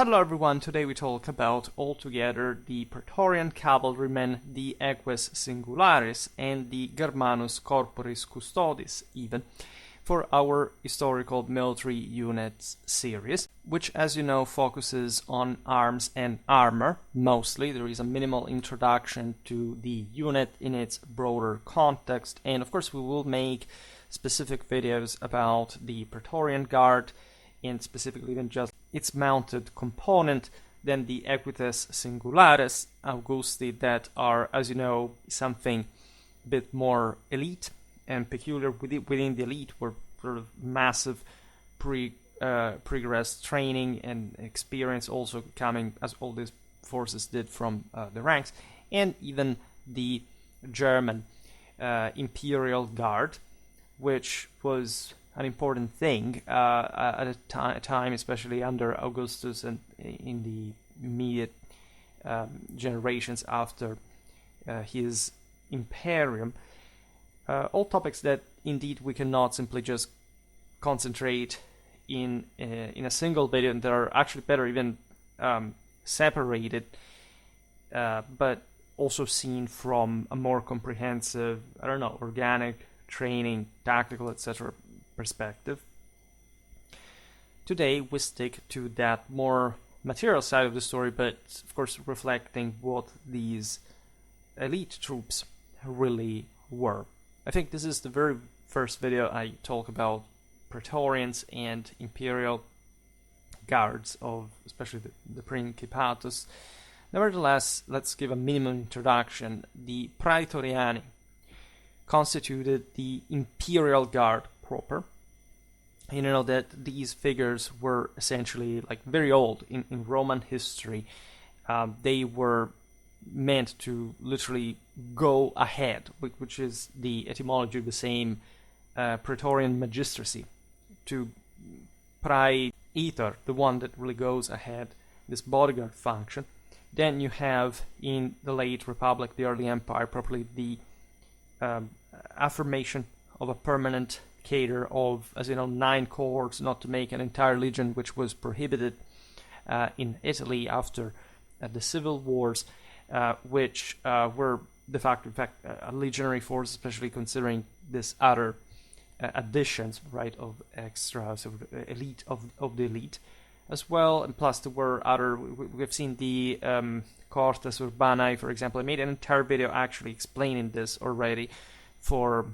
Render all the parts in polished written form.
Hello everyone, today we talk about altogether the Praetorian cavalrymen, the Eques singularis, and the Germanus corporis custodis even, for our historical military units series, which as you know focuses on arms and armor mostly. There is a minimal introduction to the unit in its broader context, and of course we will make specific videos about the Praetorian Guard, and specifically even just its mounted component, then the Equites singularis, Augusti, that are, as you know, something a bit more elite and peculiar within the elite, were sort of massive progress training and experience also coming, as all these forces did, from the ranks, and even the German Imperial Guard, which was an important thing at a time, especially under Augustus and in the immediate generations after his imperium. All topics that indeed we cannot simply just concentrate in a single video, and that are actually better even separated, but also seen from a more comprehensive, organic training, tactical, etc. perspective. Today we stick to that more material side of the story, but of course reflecting what these elite troops really were. I think this is the very first video I talk about Praetorians and Imperial Guards of especially the Principatus. Nevertheless, let's give a minimum introduction. The praetoriani constituted the Imperial Guard proper. You know that these figures were essentially very old in Roman history. They were meant to literally go ahead, which is the etymology of the same Praetorian magistracy, to praetor, the one that really goes ahead, this bodyguard function. Then you have in the late Republic, the early Empire, properly the affirmation of a permanent cadre of, 9 cohorts, not to make an entire legion, which was prohibited in Italy after the civil wars, which were de facto, in fact, a legionary force, especially considering this other additions, right, of extra sort of elite of the elite as well. And plus there were other, we've seen the Cortes Urbanae, for example. I made an entire video actually explaining this already for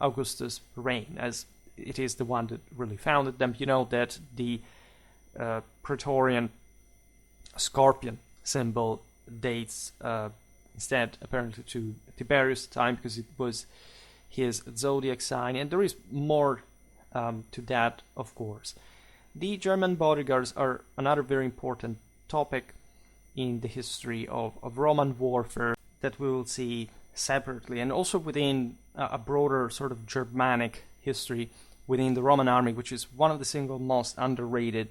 Augustus' reign, as it is the one that really founded them. You know that the Praetorian scorpion symbol dates instead apparently to Tiberius' time, because it was his zodiac sign, and there is more to that, of course. The German bodyguards are another very important topic in the history of Roman warfare that we will see separately, and also within a broader sort of Germanic history within the Roman army, which is one of the single most underrated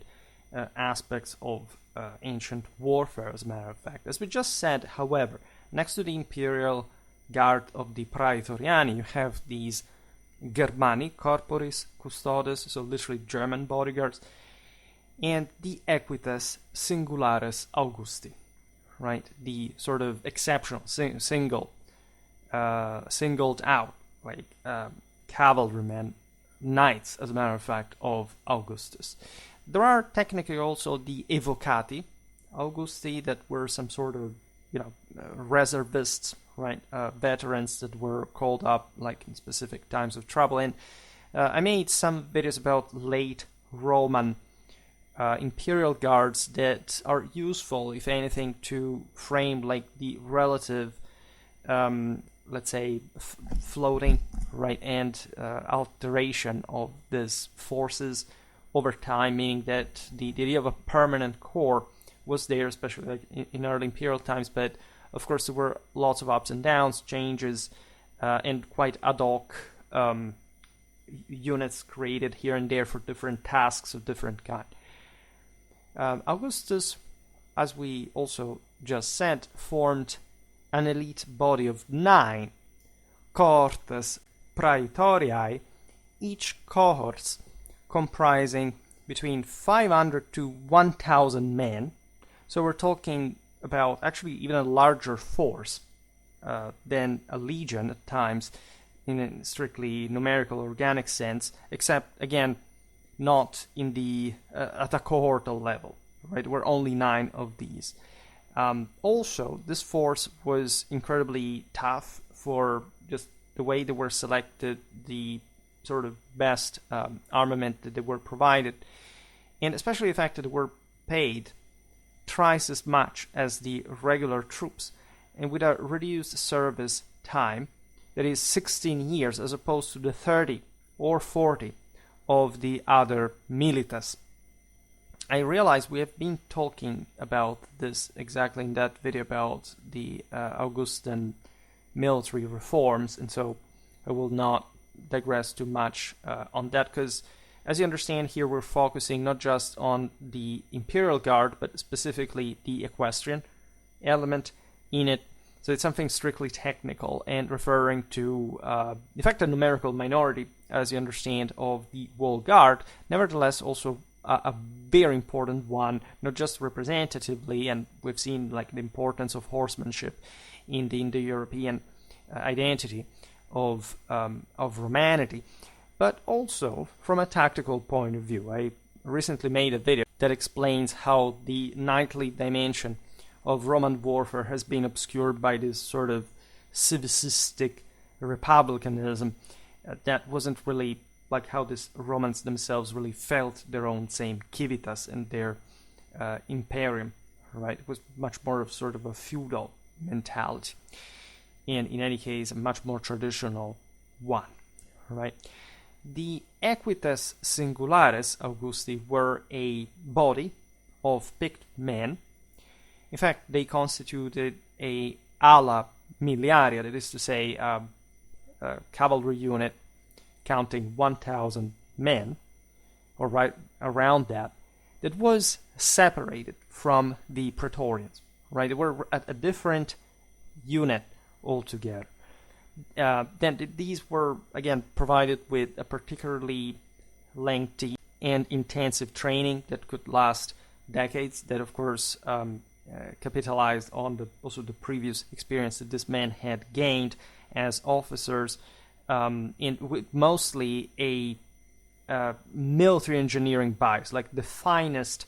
aspects of ancient warfare, as a matter of fact. As we just said, however, next to the Imperial Guard of the Praetoriani, you have these Germani, corporis, custodis, so literally German bodyguards, and the Equites singularis Augusti, right? The sort of exceptional, singled out, cavalrymen, knights, as a matter of fact, of Augustus. There are technically also the evocati Augusti, that were some sort of, reservists, right? Veterans that were called up in specific times of trouble. And I made some videos about late Roman imperial guards that are useful, if anything, to frame the relative, let's say, floating, right, and alteration of these forces over time, meaning that the idea of a permanent core was there, especially in early imperial times, but of course there were lots of ups and downs, changes, and quite ad hoc units created here and there for different tasks of different kind. Augustus, as we also just said, formed an elite body of 9 cohortes praetoriae, each cohorts comprising between 500 to 1,000 men. So we're talking about actually even a larger force than a legion at times in a strictly numerical organic sense, except again not in the at a cohortal level, right? We're only 9 of these. Also, this force was incredibly tough for just the way they were selected, the sort of best armament that they were provided, and especially the fact that they were paid twice as much as the regular troops, and with a reduced service time, that is 16 years as opposed to the 30 or 40 of the other militas. I realize we have been talking about this exactly in that video about the Augustan military reforms, and so I will not digress too much on that, because as you understand here we're focusing not just on the Imperial Guard but specifically the equestrian element in it. So it's something strictly technical and referring to, in fact, a numerical minority, as you understand, of the whole guard, nevertheless also a very important one, not just representatively, and we've seen like the importance of horsemanship in the Indo-European identity of Romanity, but also from a tactical point of view. I recently made a video that explains how the knightly dimension of Roman warfare has been obscured by this sort of civicistic republicanism that wasn't really like how the Romans themselves really felt their own same civitas and their imperium, right? It was much more of sort of a feudal mentality, and in any case a much more traditional one, right? The equites singularis Augusti were a body of picked men. In fact, they constituted a ala miliaria, that is to say, a cavalry unit counting 1,000 men, or right around that, that was separated from the praetorians, right? They were a different unit altogether. Then these were, again, provided with a particularly lengthy and intensive training that could last decades, that of course capitalized on also the previous experience that this man had gained as officers, with mostly a military engineering bias. Like the finest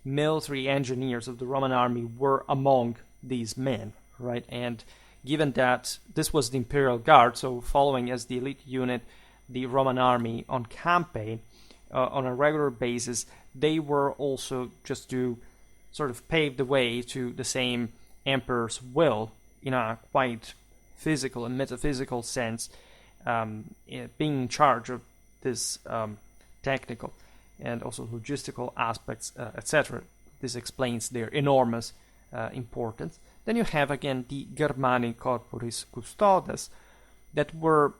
military engineers of the Roman army were among these men, right? And given that this was the Imperial Guard, so following as the elite unit the Roman army on campaign on a regular basis, they were also just to sort of pave the way to the same emperor's will in a quite physical and metaphysical sense, being in charge of this technical and also logistical aspects, etc. This explains their enormous importance. Then you have again the Germanic corporis custodis that were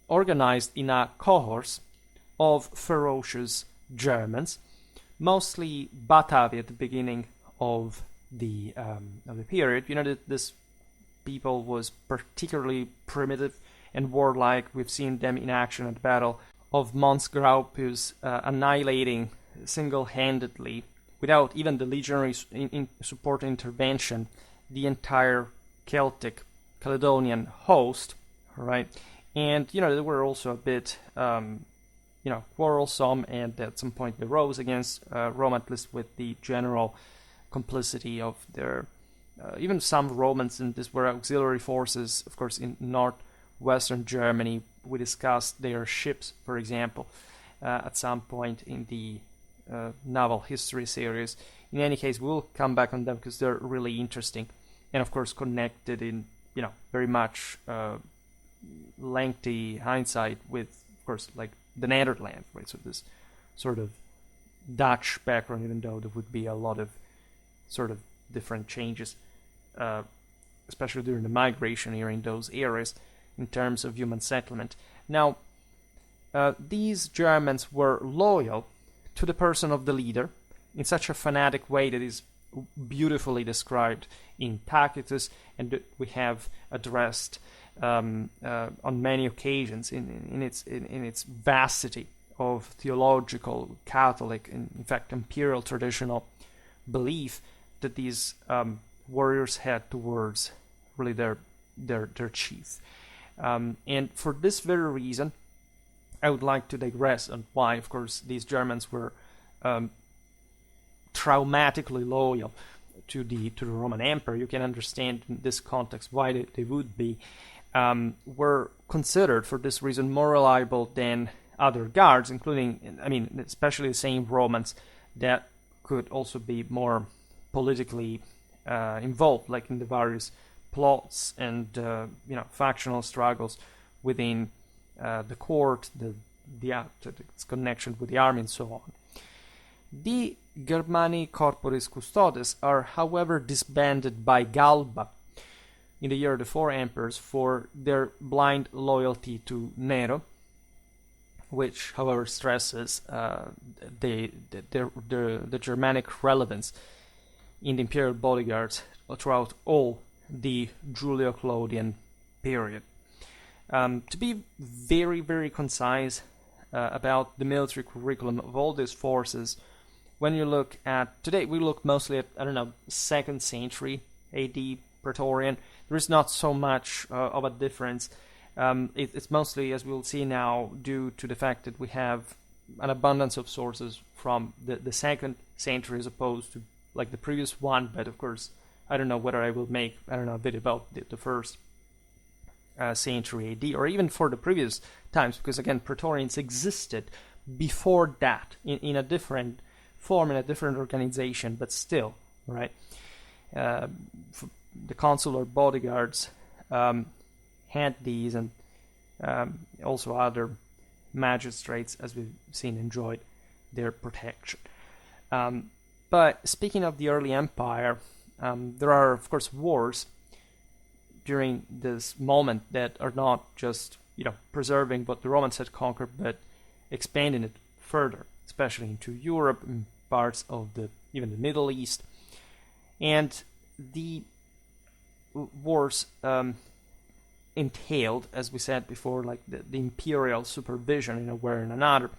organized in a cohorts of ferocious Germans, mostly Batavi at the beginning of the period. You know that this people was particularly primitive and warlike. We've seen them in action at the Battle of Mons Graupus, annihilating single-handedly, without even the legionary support intervention, the entire Celtic Caledonian host, right? And they were also a bit quarrelsome, and at some point they rose against Rome, at least with the general complicity of their even some Romans, and these were auxiliary forces, of course, in northwestern Germany. We discussed their ships, for example, at some point in the naval history series. In any case, we'll come back on them because they're really interesting, and of course connected in very much lengthy hindsight with, of course, like the Netherlands, right? So this sort of Dutch background, even though there would be a lot of sort of different changes, especially during the migration era in those areas, in terms of human settlement. Now, these Germans were loyal to the person of the leader in such a fanatic way that is beautifully described in Tacitus, and that we have addressed on many occasions in its vastity of theological, Catholic, in fact imperial traditional belief that these warriors had towards really their chief. And for this very reason, I would like to digress on why, of course, these Germans were traumatically loyal to the Roman Empire. You can understand in this context why they would be. Were considered for this reason more reliable than other guards, including, I mean, especially the same Romans that could also be more politically involved, like in the various plots and factional struggles within the court, its connection with the army, and so on. The Germani corporis custodis are, however, disbanded by Galba in the year of the four emperors for their blind loyalty to Nero, which, however, stresses the Germanic relevance in the imperial bodyguards throughout all the Julio-Claudian period. To be very, very concise about the military curriculum of all these forces, when you look at, today we look mostly at, 2nd century AD Praetorian. There is not so much of a difference. It's mostly, as we'll see now, due to the fact that we have an abundance of sources from the 2nd century as opposed to like the previous one. But of course, I don't know whether I will make, a bit about the 1st century AD, or even for the previous times, because again, Praetorians existed before that in a different form, in a different organization, but still, right? The consular bodyguards had these, and also other magistrates, as we've seen, enjoyed their protection. But speaking of the early empire, there are, of course, wars during this moment that are not just, preserving what the Romans had conquered, but expanding it further, especially into Europe and parts of even the Middle East. And the wars entailed, as we said before, like the imperial supervision in a way or in another,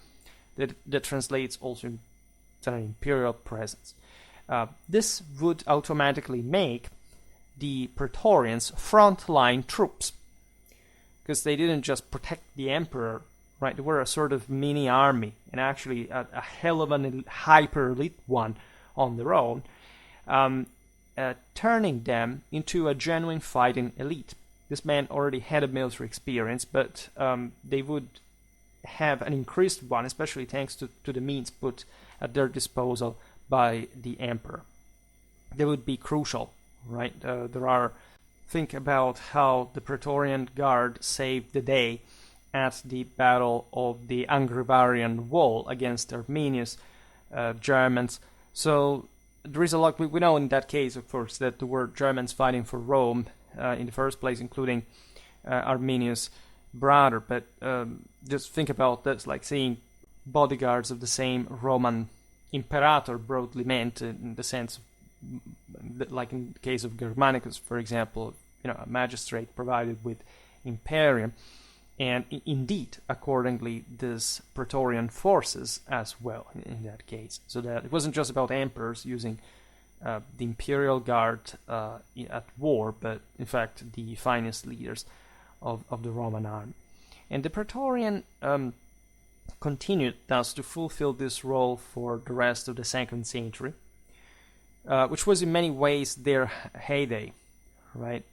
that translates also into an imperial presence. This would automatically make the Praetorians frontline troops, because they didn't just protect the emperor, right? They were a sort of mini army, and actually a hell of a hyper elite one on their own, turning them into a genuine fighting elite. This man already had a military experience, but they would have an increased one, especially thanks to the means put at their disposal by the emperor. They would be crucial, right? Think about how the Praetorian Guard saved the day at the Battle of the Angevarian Wall against Arminius Germans. So there is a lot. We know in that case, of course, that there were Germans fighting for Rome in the first place, including Arminius' brother. But just think about this, like seeing bodyguards of the same Roman imperator, broadly meant in the sense of, like in the case of Germanicus, for example, a magistrate provided with imperium. And indeed, accordingly, this Praetorian forces as well in that case. So that it wasn't just about emperors using the imperial guard at war, but in fact the finest leaders of the Roman army. And the Praetorian continued thus to fulfill this role for the rest of the 2nd century, which was in many ways their heyday. Right,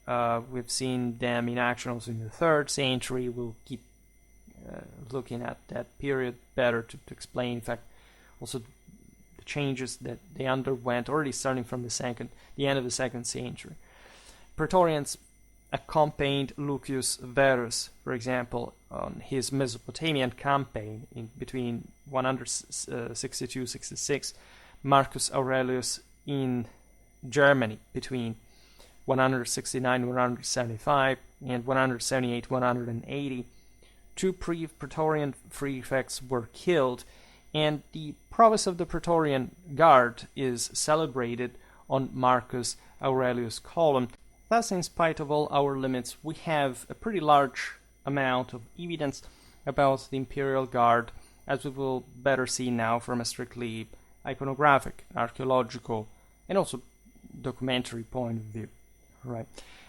we've seen them in action also in the 3rd century. We'll keep looking at that period better to explain, in fact, also the changes that they underwent already starting from the end of the 2nd century. Praetorians accompanied Lucius Verus, for example, on his Mesopotamian campaign in between 162-66, Marcus Aurelius in Germany between 169-175 and 178-180. Two Praetorian prefects were killed, and the prowess of the Praetorian Guard is celebrated on Marcus Aurelius' column. Thus, in spite of all our limits, we have a pretty large amount of evidence about the Imperial Guard as we will better see now from a strictly iconographic, archaeological, and also documentary point of view. Right.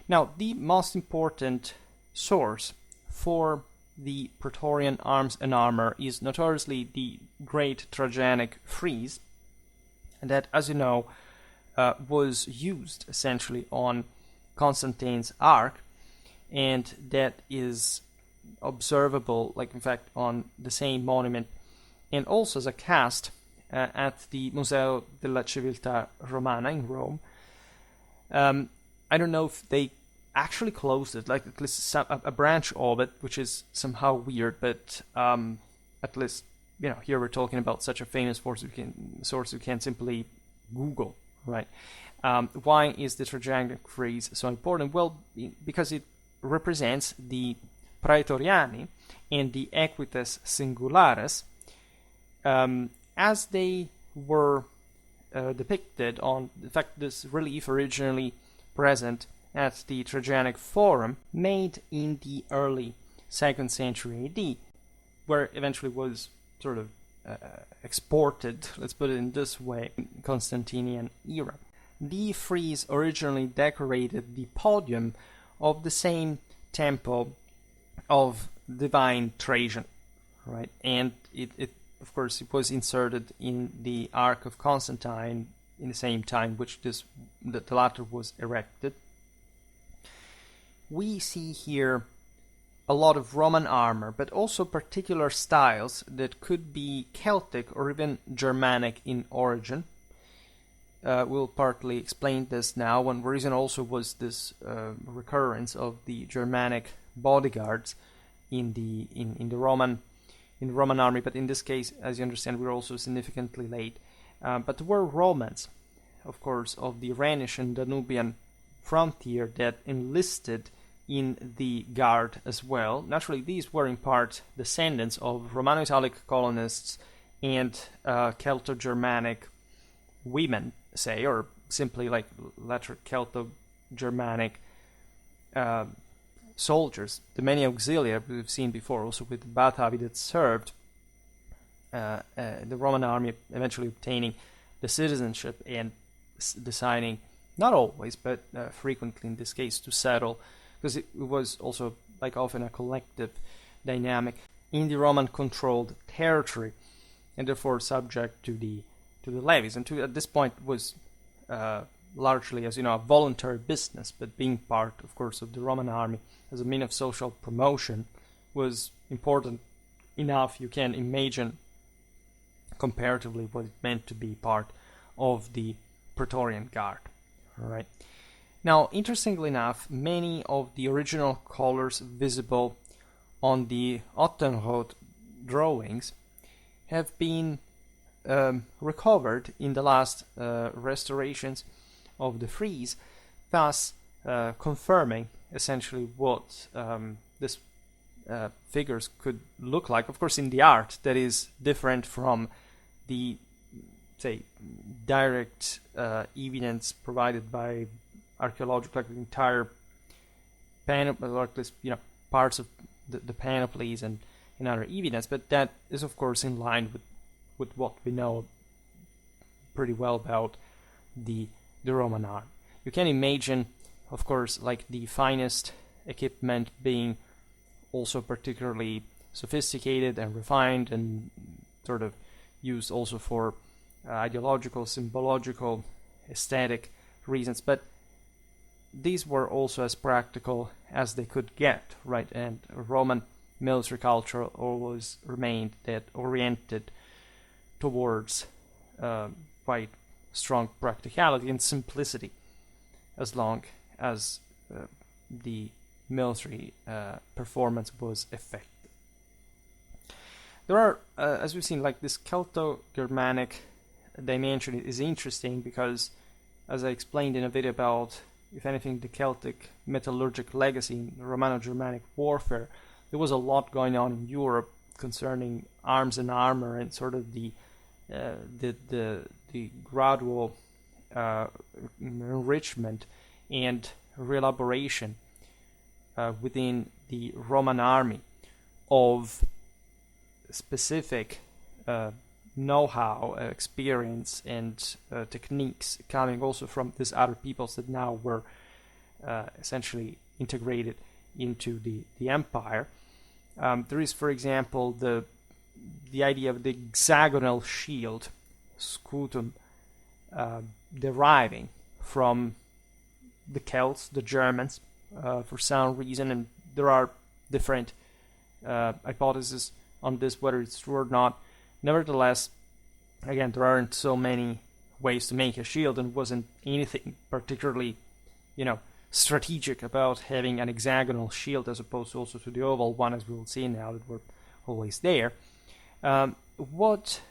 Now, the most important source for the Praetorian arms and armor is notoriously the Great Trajanic Frieze, and that, as you know, was used essentially on Constantine's arc, and that is observable, like in fact, on the same monument, and also as a cast at the Museo della Civiltà Romana in Rome. I don't know if they actually closed it, like at least a branch of it, which is somehow weird, but at least, you know, here we're talking about such a famous source you can simply Google, right? Why is the Trajanic Frieze so important? Well, because it represents the praetoriani and the equites singularis as they were depicted on, in fact, this relief originally present at the Trajanic Forum, made in the early 2nd century AD, where eventually was sort of exported, let's put it in this way, Constantinian era. The frieze originally decorated the podium of the same temple of divine Trajan, right? And it of course, it was inserted in the Ark of Constantine in the same time which the latter was erected. We see here a lot of Roman armor, but also particular styles that could be Celtic or even Germanic in origin. We'll partly explain this now. One reason also was this recurrence of the Germanic bodyguards in the Roman army, but in this case, as you understand, we're also significantly late. But there were Romans, of course, of the Rhenish and Danubian frontier that enlisted in the guard as well. Naturally, these were in part descendants of Romano-Italic colonists and Celto-Germanic women, say, or simply like later Celto-Germanic soldiers. The many auxilia we've seen before, also with the Batavi that served the Roman army, eventually obtaining the citizenship and deciding, not always, but frequently in this case, to settle, because it was also like often a collective dynamic in the Roman-controlled territory, and therefore subject to the levies. And at this point was largely, as you know, a voluntary business, but being part, of course, of the Roman army as a means of social promotion was important enough. You can imagine comparatively what it meant to be part of the Praetorian Guard. All right. Now, interestingly enough, many of the original colors visible on the Ottenrot drawings have been recovered in the last restorations of the frieze, thus confirming essentially what this figures could look like. Of course, in the art, that is different from the, say, direct evidence provided by archaeological, like the entire panoply, or at least, you know, parts of the panoplies and other evidence. But that is, of course, in line with what we know pretty well about the Roman army. You can imagine, of course, like the finest equipment being also particularly sophisticated and refined and sort of used also for ideological, symbological, aesthetic reasons, but these were also as practical as they could get, right? And Roman military culture always remained that oriented towards quite strong practicality and simplicity, as long as the military performance was effective. There are, as we've seen, like this Celto-Germanic dimension is interesting because, as I explained in a video about, if anything, the Celtic metallurgic legacy in Romano-Germanic warfare, there was a lot going on in Europe concerning arms and armor and sort of the gradual enrichment and reelaboration within the Roman army of specific know-how, experience, and techniques coming also from these other peoples that now were essentially integrated into the empire. There is, for example, the idea of the hexagonal shield, scutum, deriving from the Celts, the Germans, for some reason, and there are different hypotheses on this, whether it's true or not. Nevertheless, again, there aren't so many ways to make a shield, and wasn't anything particularly, strategic about having an hexagonal shield as opposed also to the oval one, as we will see now, that were always there. What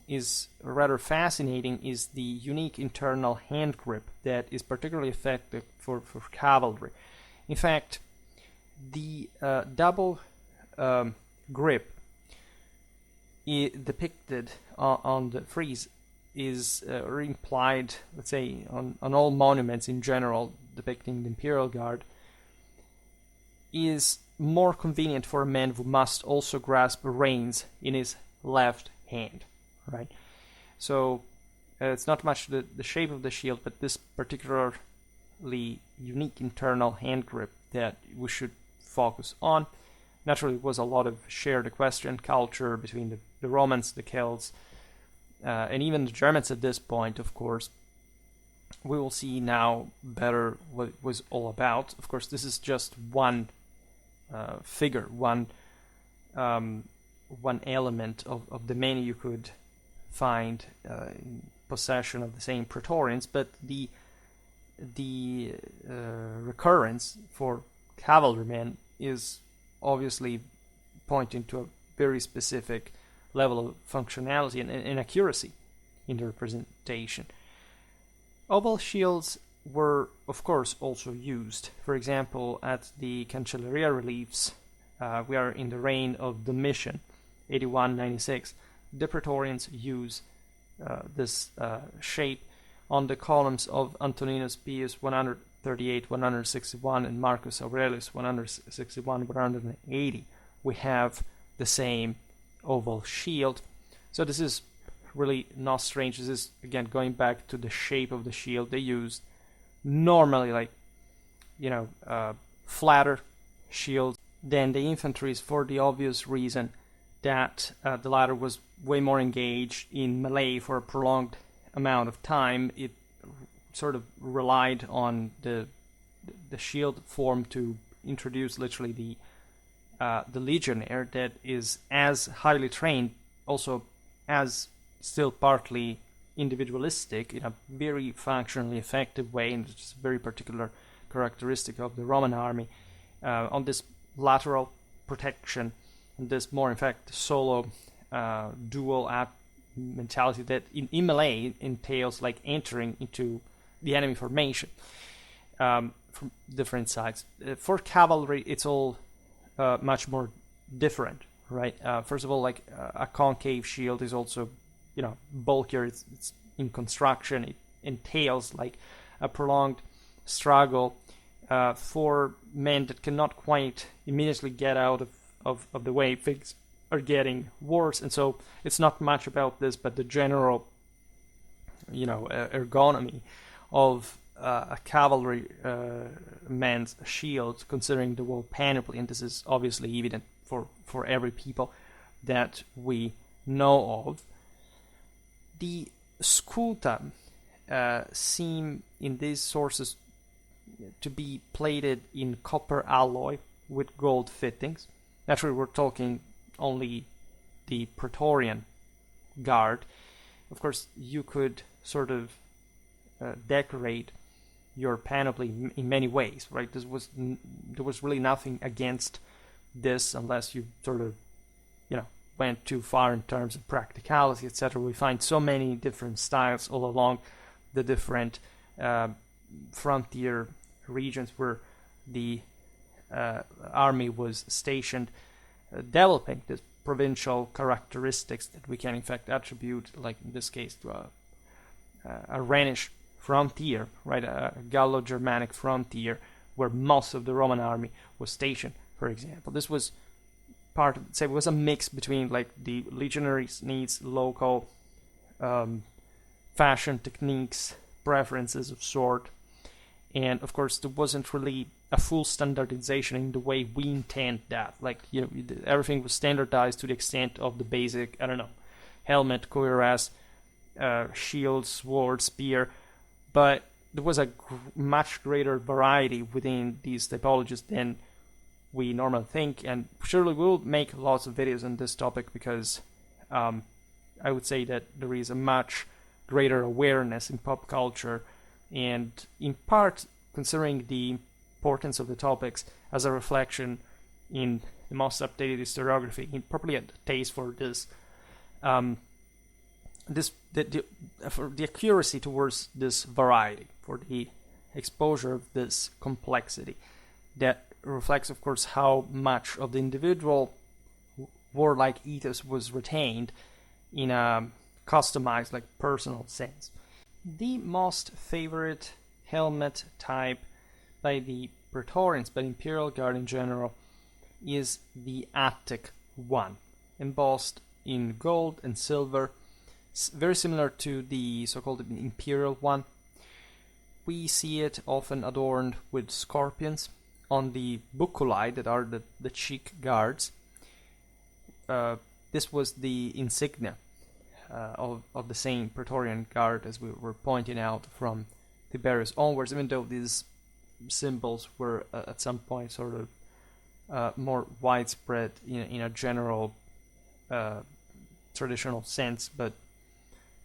is rather fascinating is the unique internal hand grip that is particularly effective for cavalry. In fact, the double grip depicted on the frieze is implied, let's say, on all monuments in general depicting the Imperial Guard, is more convenient for a man who must also grasp reins in his left hand, right? So it's not much the shape of the shield, but this particularly unique internal hand grip that we should focus on. Naturally, it was a lot of shared equestrian culture between the Romans, the Celts, and even the Germans at this point, of course. We will see now better what it was all about. Of course, this is just one figure, one element of the many you could find in possession of the same praetorians, but the recurrence for cavalrymen is obviously pointing to a very specific level of functionality and accuracy in the representation. Oval shields were, of course, also used. For example, at the Cancelleria reliefs, we are in the reign of Domitian, 81-96. The Praetorians use this shape on the columns of Antoninus Pius 138-161 and Marcus Aurelius 161-180. We have the same oval shield. So this is really not strange. This is, again, going back to the shape of the shield they used. Normally, flatter shields than the infantry's, for the obvious reason that the latter was way more engaged in melee for a prolonged amount of time. It sort of relied on the shield form to introduce literally the legionnaire that is as highly trained, also as still partly individualistic in a very functionally effective way, and it's a very particular characteristic of the Roman army, on this lateral protection, and this more, in fact, solo dual mentality that in melee entails like entering into the enemy formation from different sides. For cavalry, it's all much more different, right? First of all, like a concave shield is also, bulkier. It's in construction. It entails like a prolonged struggle for men that cannot quite immediately get out of the way. Things are getting worse, and so it's not much about this, but the general, ergonomy of a cavalry man's shield, considering the whole panoply, and this is obviously evident for every people that we know of. The scuta seem in these sources to be plated in copper alloy with gold fittings. Naturally, we're talking only the Praetorian Guard. Of course, you could sort of decorate your panoply in many ways, right? There was really nothing against this, unless you sort of, went too far in terms of practicality, etc. We find so many different styles all along the different frontier regions where the army was stationed, developing the provincial characteristics that we can in fact attribute, like in this case, to a Rhenish frontier, right? A Gallo-Germanic frontier where most of the Roman army was stationed, for example. This was part of, say, it was a mix between like the legionaries' needs, local fashion techniques, preferences of sort, and of course there wasn't really a full standardization in the way we intend that. Like, you know, everything was standardized to the extent of the basic, I don't know, helmet, cuirass, shield, sword, spear, but there was a much greater variety within these typologies than we normally think, and surely we'll make lots of videos on this topic because I would say that there is a much greater awareness in pop culture, and in part considering the importance of the topics as a reflection in the most updated historiography, in probably a taste for this, for the accuracy towards this variety, for the exposure of this complexity that reflects, of course, how much of the individual warlike ethos was retained in a customized, like, personal sense. The most favorite helmet type by the praetorians, by the Imperial Guard in general, is the Attic one, embossed in gold and silver, very similar to the so-called Imperial one. We see it often adorned with scorpions on the buculi, that are the cheek guards. This was the insignia of the same Praetorian Guard, as we were pointing out from Tiberius onwards, even though these symbols were at some point sort of more widespread in a general traditional sense, but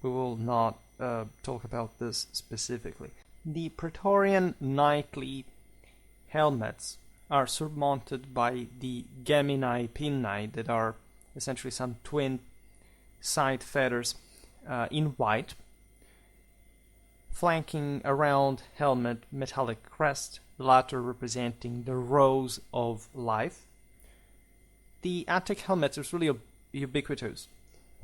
we will not talk about this specifically. The Praetorian knightly helmets are surmounted by the Gemini pinnae, that are essentially some twin side feathers in white, flanking around helmet metallic crest, the latter representing the rose of life. The Attic helmets is really ubiquitous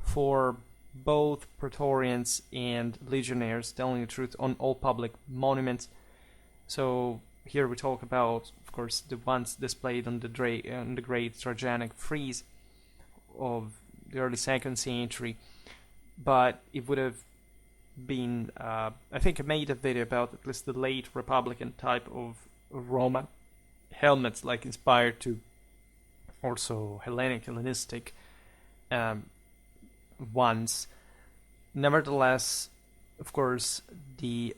for both Praetorians and Legionnaires, telling the truth, on all public monuments. So here we talk about, of course, the ones displayed on the great Trajanic frieze of the early 2nd century, but it would have been, I think I made a video about at least the late Republican type of Roman helmets, like inspired to also Hellenistic ones. Nevertheless, of course, the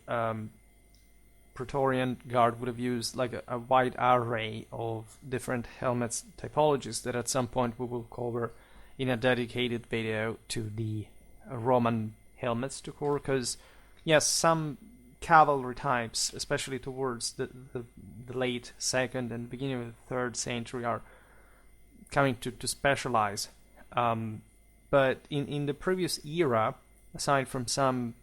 Praetorian Guard would have used like a wide array of different helmets typologies that at some point we will cover in a dedicated video to the Roman helmets to cover, because yes, some cavalry types, especially towards the late 2nd and beginning of the 3rd century, are coming to specialize. But in the previous era, aside from some,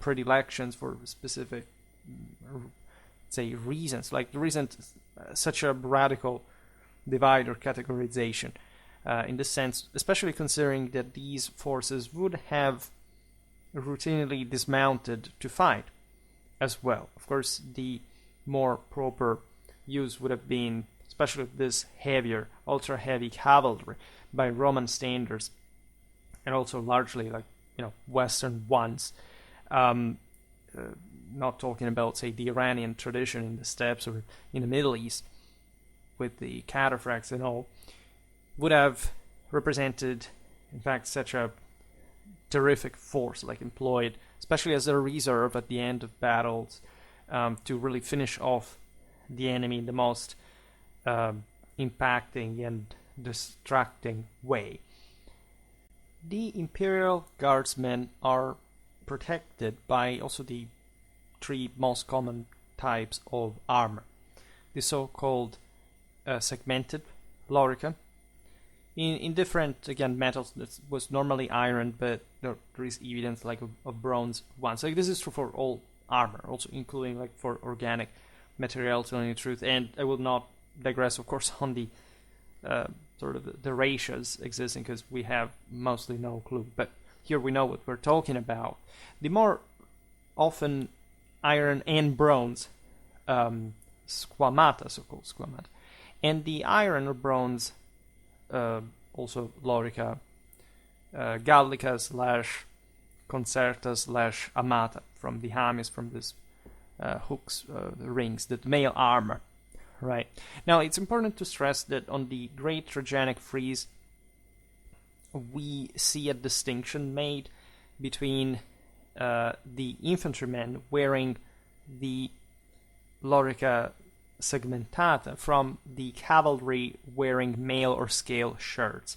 predilections for specific, say, reasons, like there isn't such a radical divide or categorization in this sense, especially considering that these forces would have routinely dismounted to fight as well. Of course, the more proper use would have been, especially this heavier, ultra-heavy cavalry by Roman standards, and also largely like, Western ones. Not talking about, say, the Iranian tradition in the steppes or in the Middle East with the cataphracts and all, would have represented, in fact, such a terrific force, like employed, especially as a reserve at the end of battles, to really finish off the enemy in the most impacting and distracting way. The Imperial Guardsmen are protected by also the 3 most common types of armor. The so-called segmented lorica, in different, again, metals. That was normally iron, but there is evidence like of bronze ones. Like this is true for all armor, also including like for organic material, telling the truth. And I will not digress, of course, on the sort of the ratios existing, because we have mostly no clue. But here we know what we're talking about. The more often iron and bronze squamata, so-called squamata, and the iron or bronze also Lorica Gallica / Concerta / Amata from the Hamis, from this hooks, rings, that male armor. Right. Now, it's important to stress that on the Great Traganic Frieze, we see a distinction made between the infantrymen wearing the lorica segmentata from the cavalry wearing mail or scale shirts.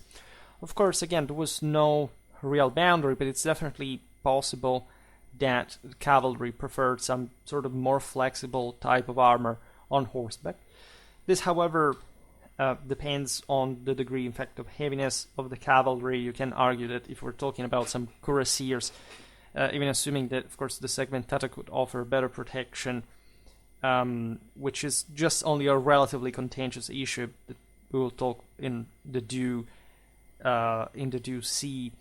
Of course, again, there was no real boundary, but it's definitely possible that the cavalry preferred some sort of more flexible type of armor on horseback. This, however, depends on the degree, in fact, of heaviness of the cavalry. You can argue that if we're talking about some cuirassiers, even assuming that, of course, the segmentata could offer better protection, which is just only a relatively contentious issue that we will talk in the due see.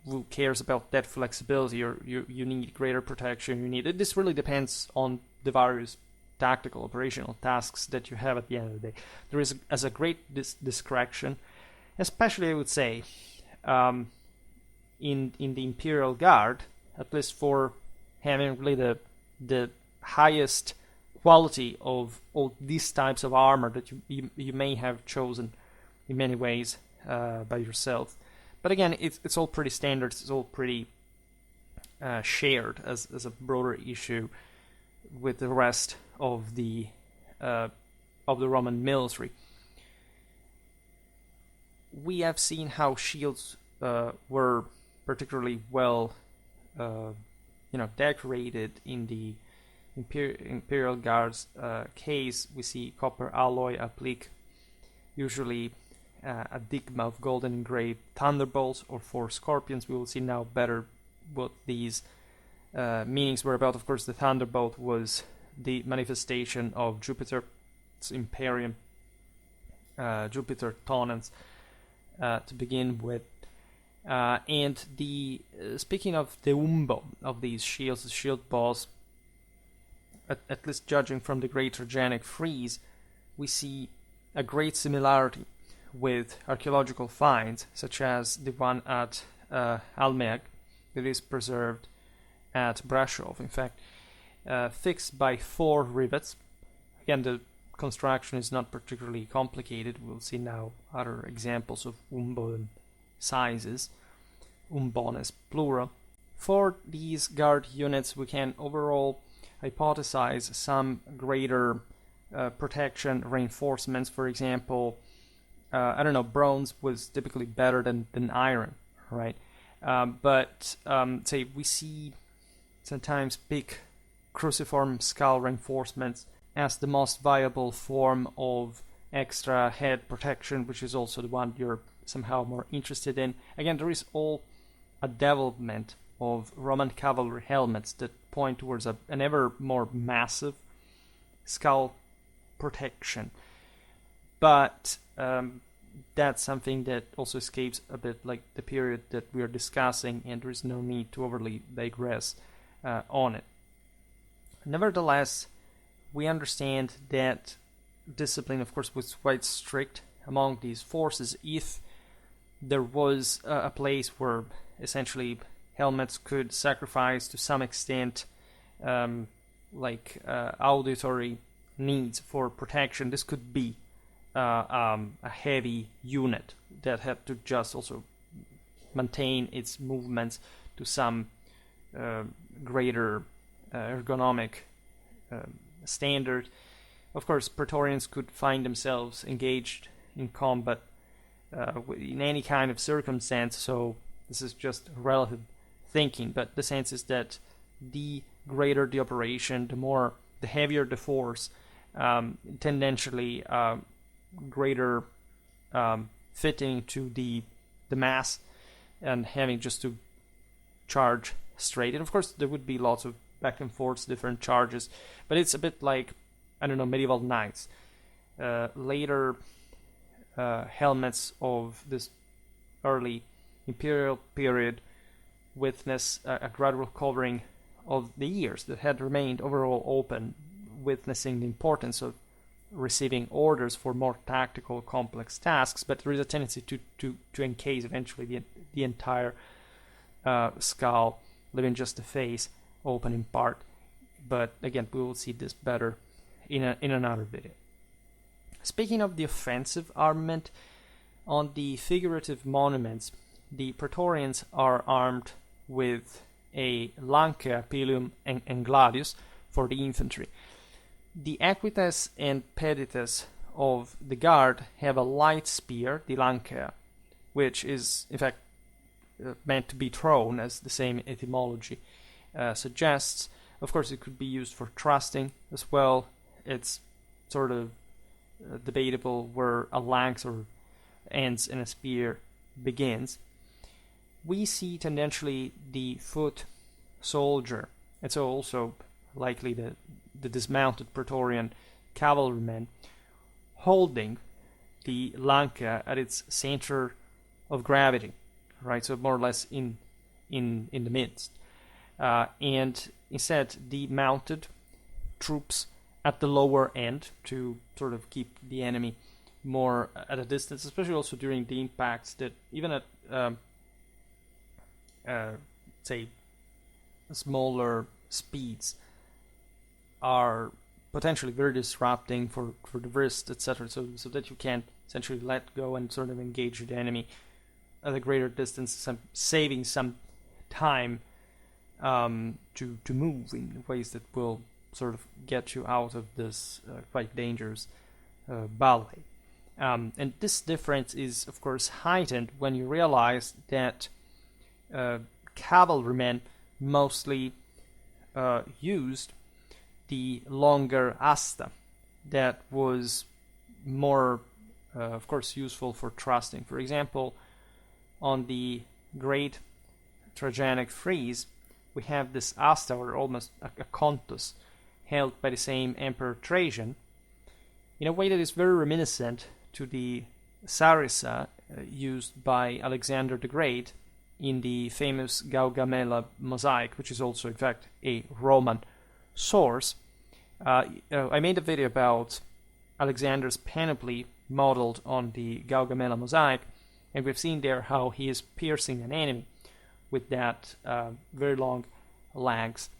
Who cares about that flexibility? Or you need greater protection. This really depends on the various tactical operational tasks that you have at the end of the day. There is a great discretion, especially I would say in the Imperial Guard, at least for having really the highest quality of all these types of armor that you may have chosen in many ways by yourself. But again, it's all pretty standard. It's all pretty shared as a broader issue with the rest of the Roman military. We have seen how shields were particularly well, decorated in the Imperial Guard's case. We see copper alloy applique, usually a digma of golden engraved thunderbolts or 4 scorpions. We will see now better what these meanings were about. Of course, the thunderbolt was the manifestation of Jupiter's Imperium, Jupiter Tonans, to begin with. And speaking of the umbo of these shields, the shield balls, at least judging from the Great Traganic Frieze, we see a great similarity with archaeological finds, such as the one at Almeag, that is preserved at Brasov, in fact, fixed by 4 rivets. Again, the construction is not particularly complicated. We'll see now other examples of umbo and sizes, umbones plural. For these guard units, we can overall hypothesize some greater protection reinforcements. For example, bronze was typically better than iron, right? But say we see sometimes big cruciform skull reinforcements as the most viable form of extra head protection, which is also the one you're somehow more interested in. Again, there is all a development of Roman cavalry helmets that point towards an ever more massive skull protection. But that's something that also escapes a bit like the period that we are discussing, and there is no need to overly digress on it. Nevertheless, we understand that discipline, of course, was quite strict among these forces. If there was a place where essentially helmets could sacrifice to some extent auditory needs for protection, this could be a heavy unit that had to just also maintain its movements to some greater ergonomic standard. Of course, praetorians could find themselves engaged in combat in any kind of circumstance, so this is just relative thinking, but the sense is that the greater the operation, the heavier the force, tendentially greater fitting to the mass, and having just to charge straight. And of course, there would be lots of back and forth, different charges, but it's a bit like, medieval knights. Later helmets of this early imperial period witness a gradual covering of the ears that had remained overall open, witnessing the importance of receiving orders for more tactical, complex tasks, but there is a tendency to encase eventually the entire skull, leaving just the face open in part. But again, we will see this better in another video. Speaking of the offensive armament, on the figurative monuments, the praetorians are armed with a lancia, pilum, and gladius for the infantry. The equites and pedites of the guard have a light spear, the lancia, which is in fact meant to be thrown, as the same etymology suggests. Of course, it could be used for thrusting as well. It's sort of debatable where a lance or ends and a spear begins. We see tendentially the foot soldier, and so also likely the dismounted Praetorian cavalryman holding the lancia at its center of gravity, right? So more or less in the midst, and instead the mounted troops at the lower end to sort of keep the enemy more at a distance, especially also during the impacts that even at say smaller speeds are potentially very disrupting for the wrist, etc. So that you can essentially let go and sort of engage the enemy at a greater distance, saving some time to move in ways that will sort of get you out of this quite dangerous ballet. And this difference is, of course, heightened when you realize that cavalrymen mostly used the longer asta that was more, of course, useful for thrusting. For example, on the Great Trajanic frieze, we have this asta, or almost a contus, held by the same Emperor Trajan, in a way that is very reminiscent to the sarissa used by Alexander the Great in the famous Gaugamela mosaic, which is also, in fact, a Roman source. I made a video about Alexander's panoply modeled on the Gaugamela mosaic, and we've seen there how he is piercing an enemy with that very long legs.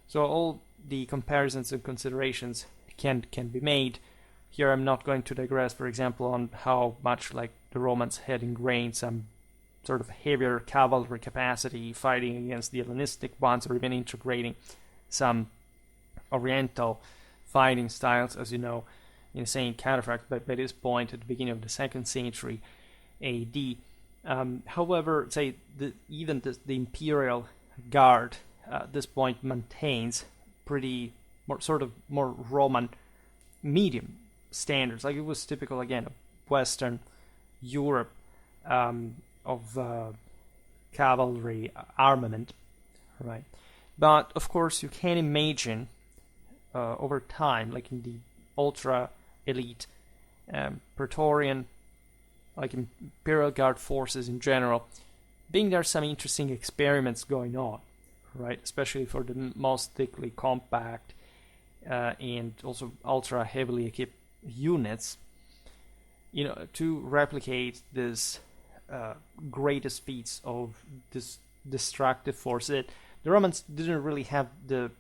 So all the comparisons and considerations can be made. Here I'm not going to digress, for example, on how much like the Romans had ingrained some sort of heavier cavalry capacity fighting against the Hellenistic ones, or even integrating some Oriental fighting styles, as you know, in the same cataphract by this point at the beginning of the 2nd century AD. However, say even the Imperial Guard at this point maintains pretty more Roman medium standards, like it was typical again of Western Europe of cavalry armament, right? But of course, you can imagine over time, like in the ultra elite Praetorian, like Imperial Guard forces in general, being there some interesting experiments going on, right? Especially for the most thickly compact and also ultra heavily equipped units, to replicate this greatest feats of this destructive force. The Romans didn't really have the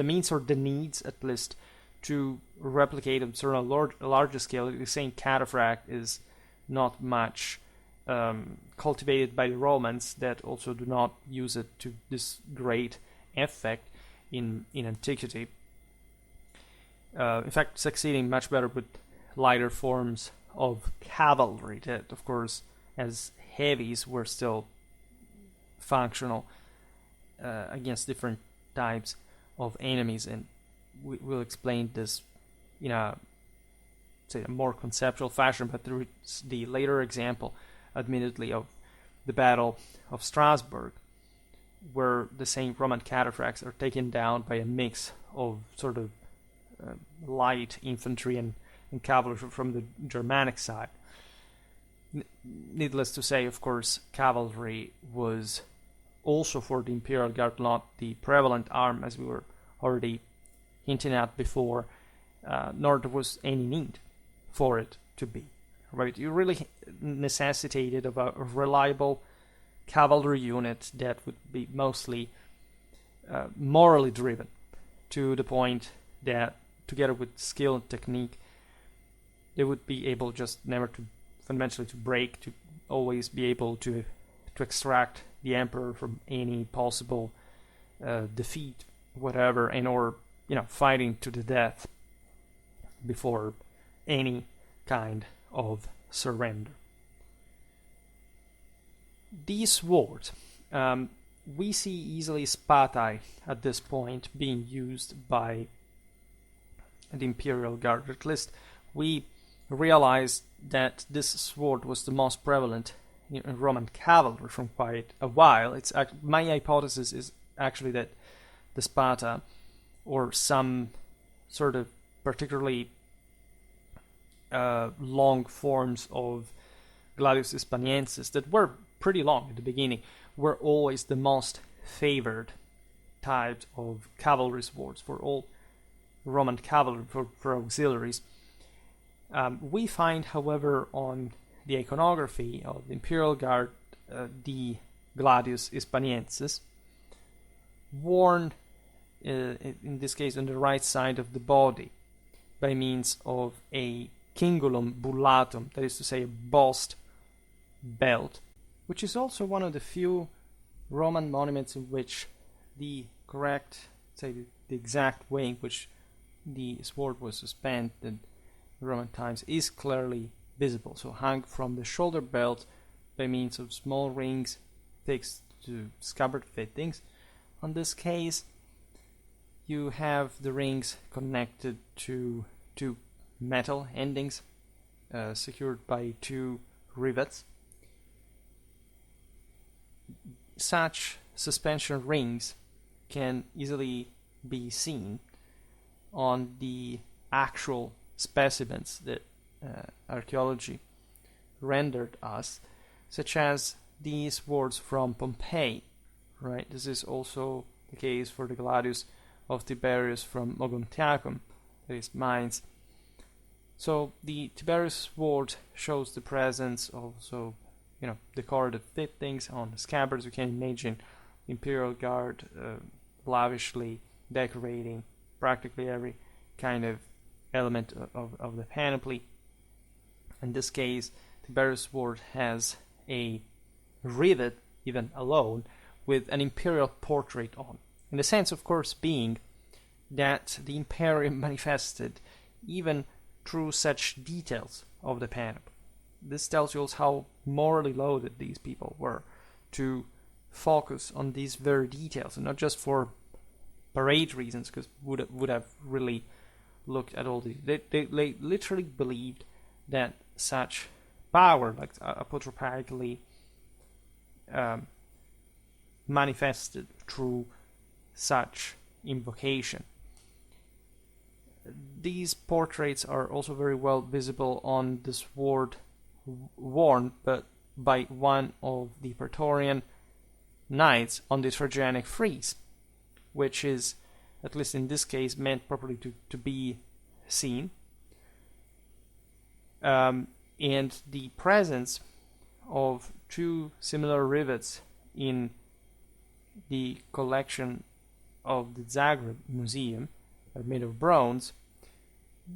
means or the needs, at least, to replicate on sort of a larger scale. The same cataphract is not much cultivated by the Romans, that also do not use it to this great effect in antiquity. In fact, succeeding much better with lighter forms of cavalry that, of course, as heavies were still functional against different types of enemies, and we'll explain this in a more conceptual fashion. But there is the later example, admittedly, of the Battle of Strasbourg, where the same Roman cataphracts are taken down by a mix of sort of light infantry and cavalry from the Germanic side. Needless to say, of course, cavalry was also for the Imperial Guard not the prevalent arm, as we were already hinting at before. nor there was any need for it to be. Right? You really necessitated of a reliable cavalry unit that would be mostly morally driven, to the point that, together with skill and technique, they would be able just never to fundamentally to break, to always be able to extract the emperor from any possible defeat, whatever, and or fighting to the death before any kind of surrender. These swords, we see easily spatai at this point being used by the Imperial Guard. At least we realized that this sword was the most prevalent in Roman cavalry from quite a while. My hypothesis is actually that the spata, or some sort of particularly long forms of gladius hispaniensis that were pretty long at the beginning, were always the most favored types of cavalry swords for all Roman cavalry, for auxiliaries. We find, however, on the iconography of the Imperial Guard, the gladius hispaniensis, worn, in this case, on the right side of the body, by means of a cingulum bullatum, that is to say, a bossed belt, which is also one of the few Roman monuments in which the correct, say, the exact way in which the sword was suspended in Roman times is clearly visible. So hung from the shoulder belt by means of small rings fixed to scabbard fittings. On this case, you have the rings connected to two metal endings secured by two rivets. Such suspension rings can easily be seen on the actual specimens that archaeology rendered us, such as these swords from Pompeii. Right, this is also the case for the gladius of Tiberius from Mogontiacum, that is Mainz. So the Tiberius sword shows the presence of decorative fittings on the scabbards. You can imagine the Imperial Guard lavishly decorating practically every kind of element of the panoply. In this case, Tiberius sword has a rivet, even alone, with an imperial portrait on. And the sense, of course, being that the Imperium manifested even through such details of the panoply. This tells you also how morally loaded these people were to focus on these very details, and not just for parade reasons, because would have really looked at all these. They literally believed that such power, like apotropaically manifested through such invocation. These portraits are also very well visible on the sword worn by one of the Praetorian knights on the Trajannic frieze, which is, at least in this case, meant properly to be seen. And the presence of two similar rivets in the collection of the Zagreb Museum, made of bronze,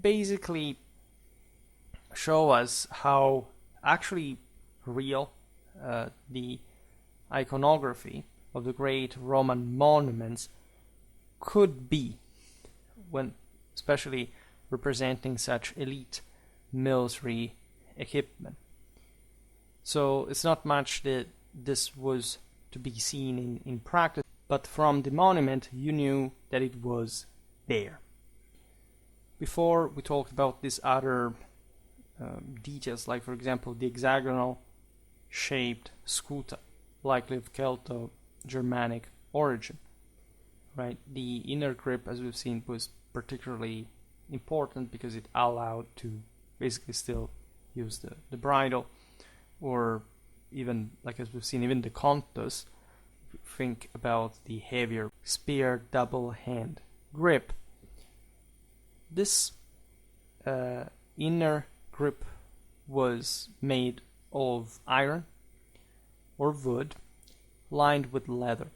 basically show us how actually real the iconography of the great Roman monuments could be, when especially representing such elite military equipment. So it's not much that this was to be seen in practice, but from the monument you knew that it was there. Before we talked about these other details, like for example the hexagonal shaped scuta, likely of Celto-Germanic origin. Right, the inner grip, as we've seen, was particularly important because it allowed to basically still use the bridle, or even, like as we've seen, even the contus. Think about the heavier spear double hand grip. This inner grip was made of iron or wood lined with leather.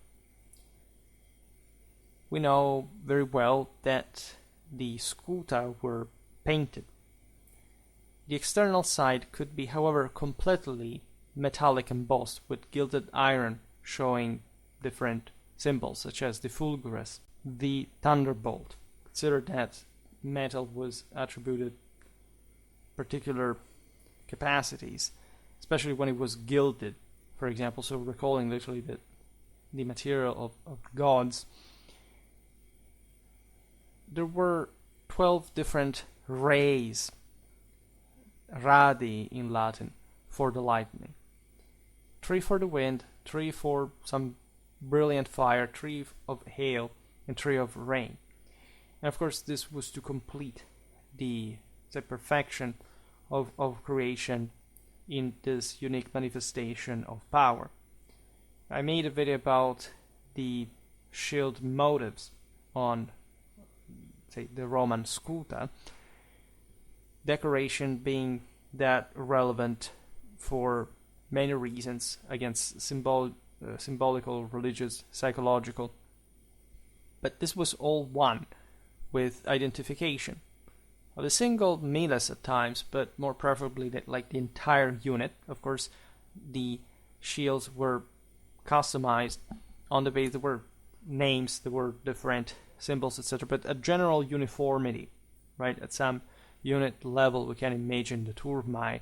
We know very well that the scuta were painted. The external side could be, however, completely metallic embossed with gilded iron showing different symbols, such as the fulgurus, the thunderbolt. Consider that metal was attributed particular capacities, especially when it was gilded, for example, so recalling literally the material of gods. There were 12 different rays, radi in Latin, for the lightning. 3 for the wind, 3 for some brilliant fire, 3 of hail, and 3 of rain. And of course, this was to complete the perfection of creation in this unique manifestation of power. I made a video about the shield motives on, say, the Roman scuta, decoration being that relevant for many reasons against symbolical, religious, psychological. But this was all one with identification of a single miles at times, but more preferably like the entire unit. Of course, the shields were customized on the base. There were names, there were different symbols, etc. But a general uniformity, right, at some unit level, we can imagine the turmai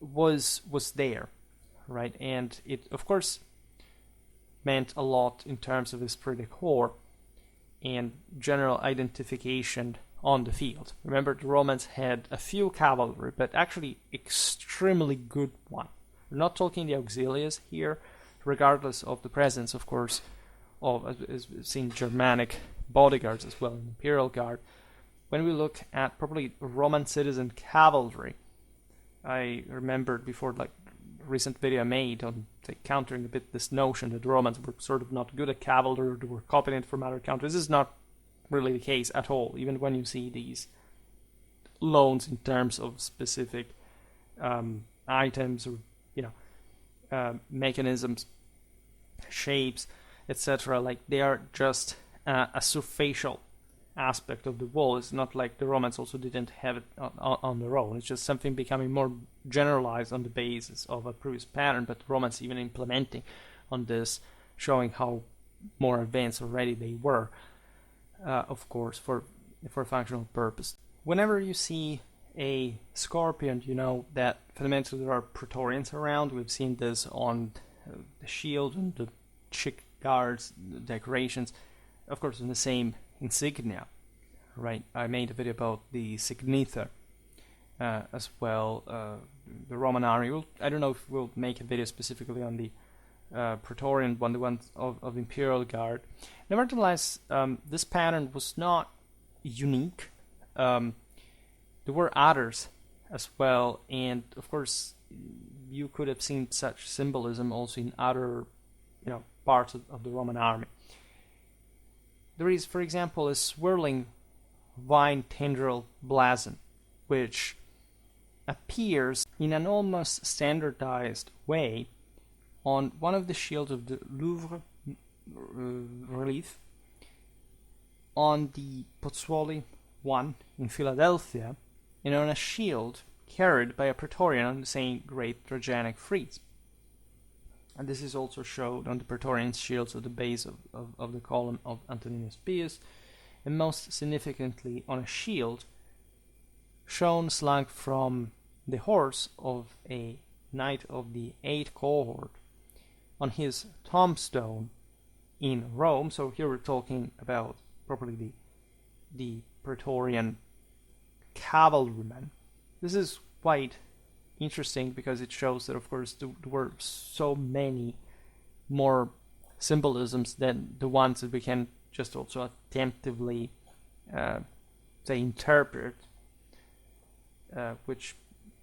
was there, right, and it of course meant a lot in terms of esprit de corps and general identification on the field. Remember, the Romans had a few cavalry, but actually extremely good one. We're not talking the auxiliaries here, regardless of the presence, of course, of, as we've seen, Germanic bodyguards as well, imperial guard. When we look at probably Roman citizen cavalry, I remembered before, like, recent video I made on, say, countering a bit this notion that the Romans were sort of not good at cavalry, or they were copying it from other countries. This is not really the case at all, even when you see these loans in terms of specific items or, mechanisms, shapes, etc. Like, they are just a surfacial aspect of the wall. It's not like the Romans also didn't have it on their own. It's just something becoming more generalized on the basis of a previous pattern, but the Romans even implementing on this, showing how more advanced already they were, of course, for functional purpose. Whenever you see a scorpion, you know that fundamentally there are praetorians around. We've seen this on the shield and the chick guards, the decorations, of course, in the same insignia, right? I made a video about the signether as well, the Roman army. I don't know if we'll make a video specifically on the Praetorian one, the one of the Imperial Guard. Nevertheless, this pattern was not unique. There were others as well, and of course, you could have seen such symbolism also in other, parts of the Roman army. There is, for example, a swirling vine tendril blazon, which appears in an almost standardized way on one of the shields of the Louvre relief, on the Pozzuoli one in Philadelphia, and on a shield carried by a Praetorian on the same great Trajannic frieze. And this is also showed on the Praetorian shields at the base of the column of Antoninus Pius, and most significantly on a shield shown slung from the horse of a knight of the 8th cohort on his tombstone in Rome. So here we're talking about probably the Praetorian cavalryman. This is quite interesting because it shows that, of course, there were so many more symbolisms than the ones that we can just also attentively interpret, which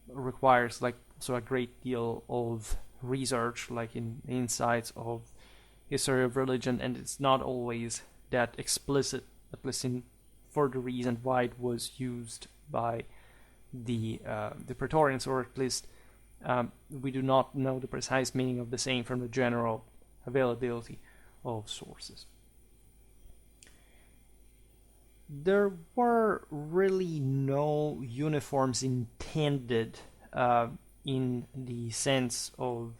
requires so a great deal of research, like in insights of history of religion, and it's not always that explicit, at least in for the reason why it was used by the praetorians, or at least we do not know the precise meaning of the same from the general availability of sources. There were really no uniforms intended in the sense of,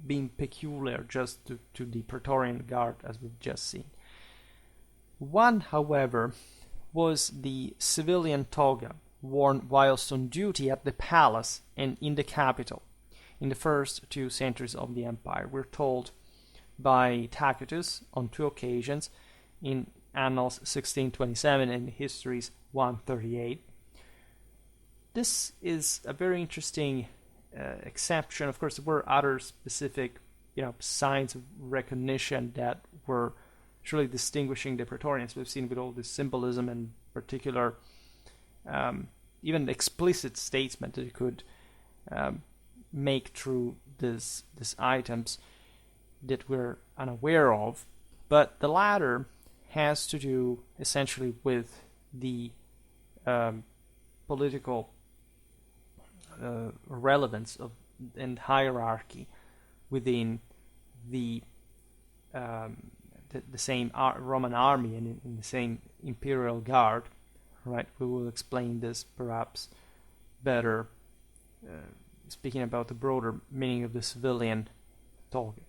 being peculiar just to the Praetorian Guard, as we've just seen. One, however, was the civilian toga, worn whilst on duty at the palace and in the capital in the first 2 centuries of the empire. We're told by Tacitus on 2 occasions, in Annals 1627 and Histories 138. This is a very interesting exception. Of course, there were other specific, signs of recognition that were surely distinguishing the Praetorians. We've seen with all this symbolism and particular, even explicit statement that you could make through these items that we're unaware of. But the latter has to do essentially with the political relevance of and hierarchy within the same Roman army and in the same imperial guard. Right, we will explain this perhaps better, speaking about the broader meaning of the civilian toga.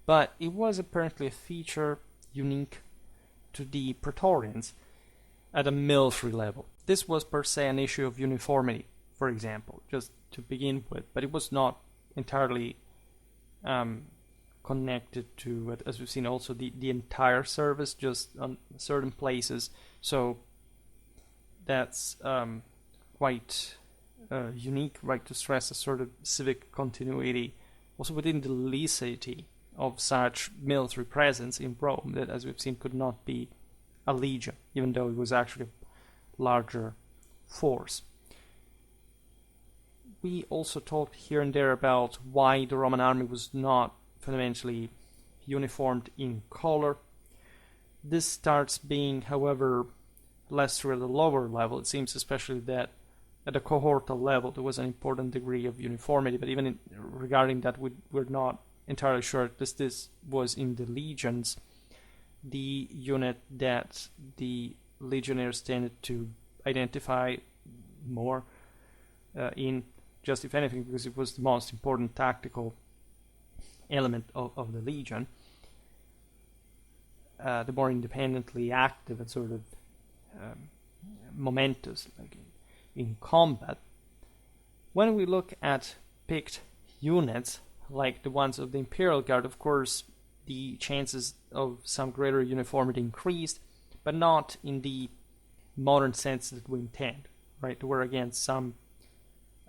But it was apparently a feature unique to the Praetorians at a military level. This was per se an issue of uniformity, for example, just to begin with, but it was not entirely connected to, as we've seen also, the entire service, just on certain places. So that's quite unique, right, to stress a sort of civic continuity also within the laicity of such military presence in Rome that, as we've seen, could not be a legion, even though it was actually a larger force. We also talked here and there about why the Roman army was not fundamentally uniformed in color. This starts being, however, less true at the lower level. It seems especially that at the cohortal level there was an important degree of uniformity, but even regarding that we're not entirely sure this was in the legions, the unit that the legionnaires tended to identify more in, just if anything, because it was the most important tactical element of the legion, the more independently active and sort of momentous, like in combat. When we look at picked units, like the ones of the Imperial Guard, of course, the chances of some greater uniformity increased, but not in the modern sense that we intend, right? There were, again, some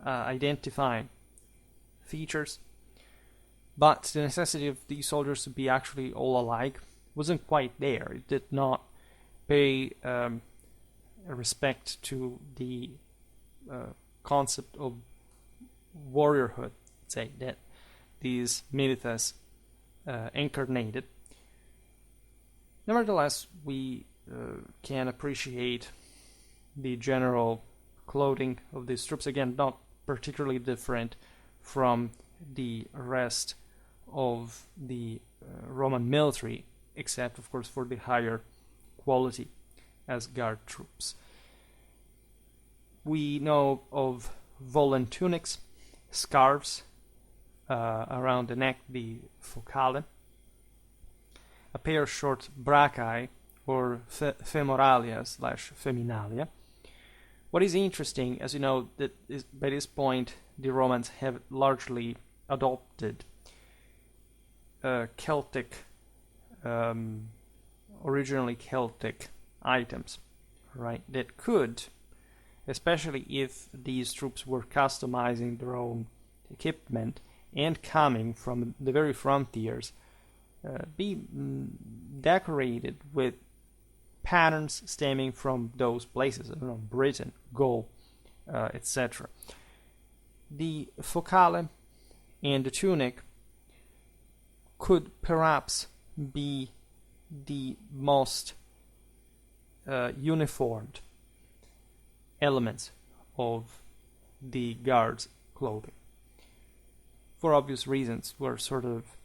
identifying features, but the necessity of these soldiers to be actually all alike wasn't quite there. It did not pay respect to the concept of warriorhood, say, that these milites incarnated. Nevertheless, we can appreciate the general clothing of these troops, again, not particularly different from the rest of the Roman military, except, of course, for the higher quality as guard troops. We know of volant tunics, scarves around the neck, the focale, a pair of short braccae, or femoralia/feminalia. What is interesting, as you know, that is, by this point the Romans have largely adopted Celtic, originally Celtic items, right? That could, especially if these troops were customizing their own equipment and coming from the very frontiers, be decorated with patterns stemming from those places, I don't know, Britain, Gaul, etc. The focale and the tunic could perhaps be the most uniformed elements of the guards' clothing. For obvious reasons, were sort of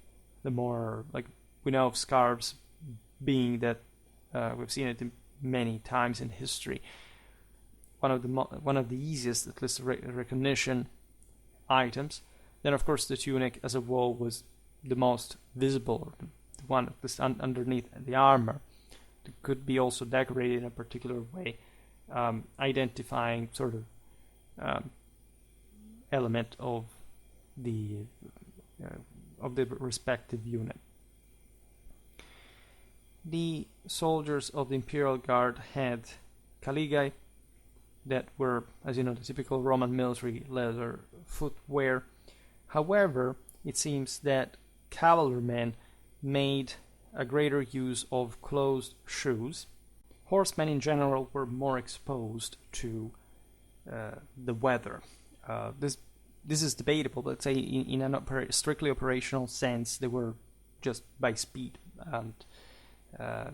the more, like, we know of scarves being that we've seen it many times in history. One of the easiest, at least, recognition items. Then, of course, the tunic as a whole was the most visible, or the one at least underneath the armor. It could be also decorated in a particular way, identifying sort of element of the respective unit. The soldiers of the Imperial Guard had caligae that were, as you know, the typical Roman military leather footwear. However, it seems that cavalrymen made a greater use of closed shoes. Horsemen in general were more exposed to the weather. This is debatable. Let's say in an strictly operational sense, they were just by speed and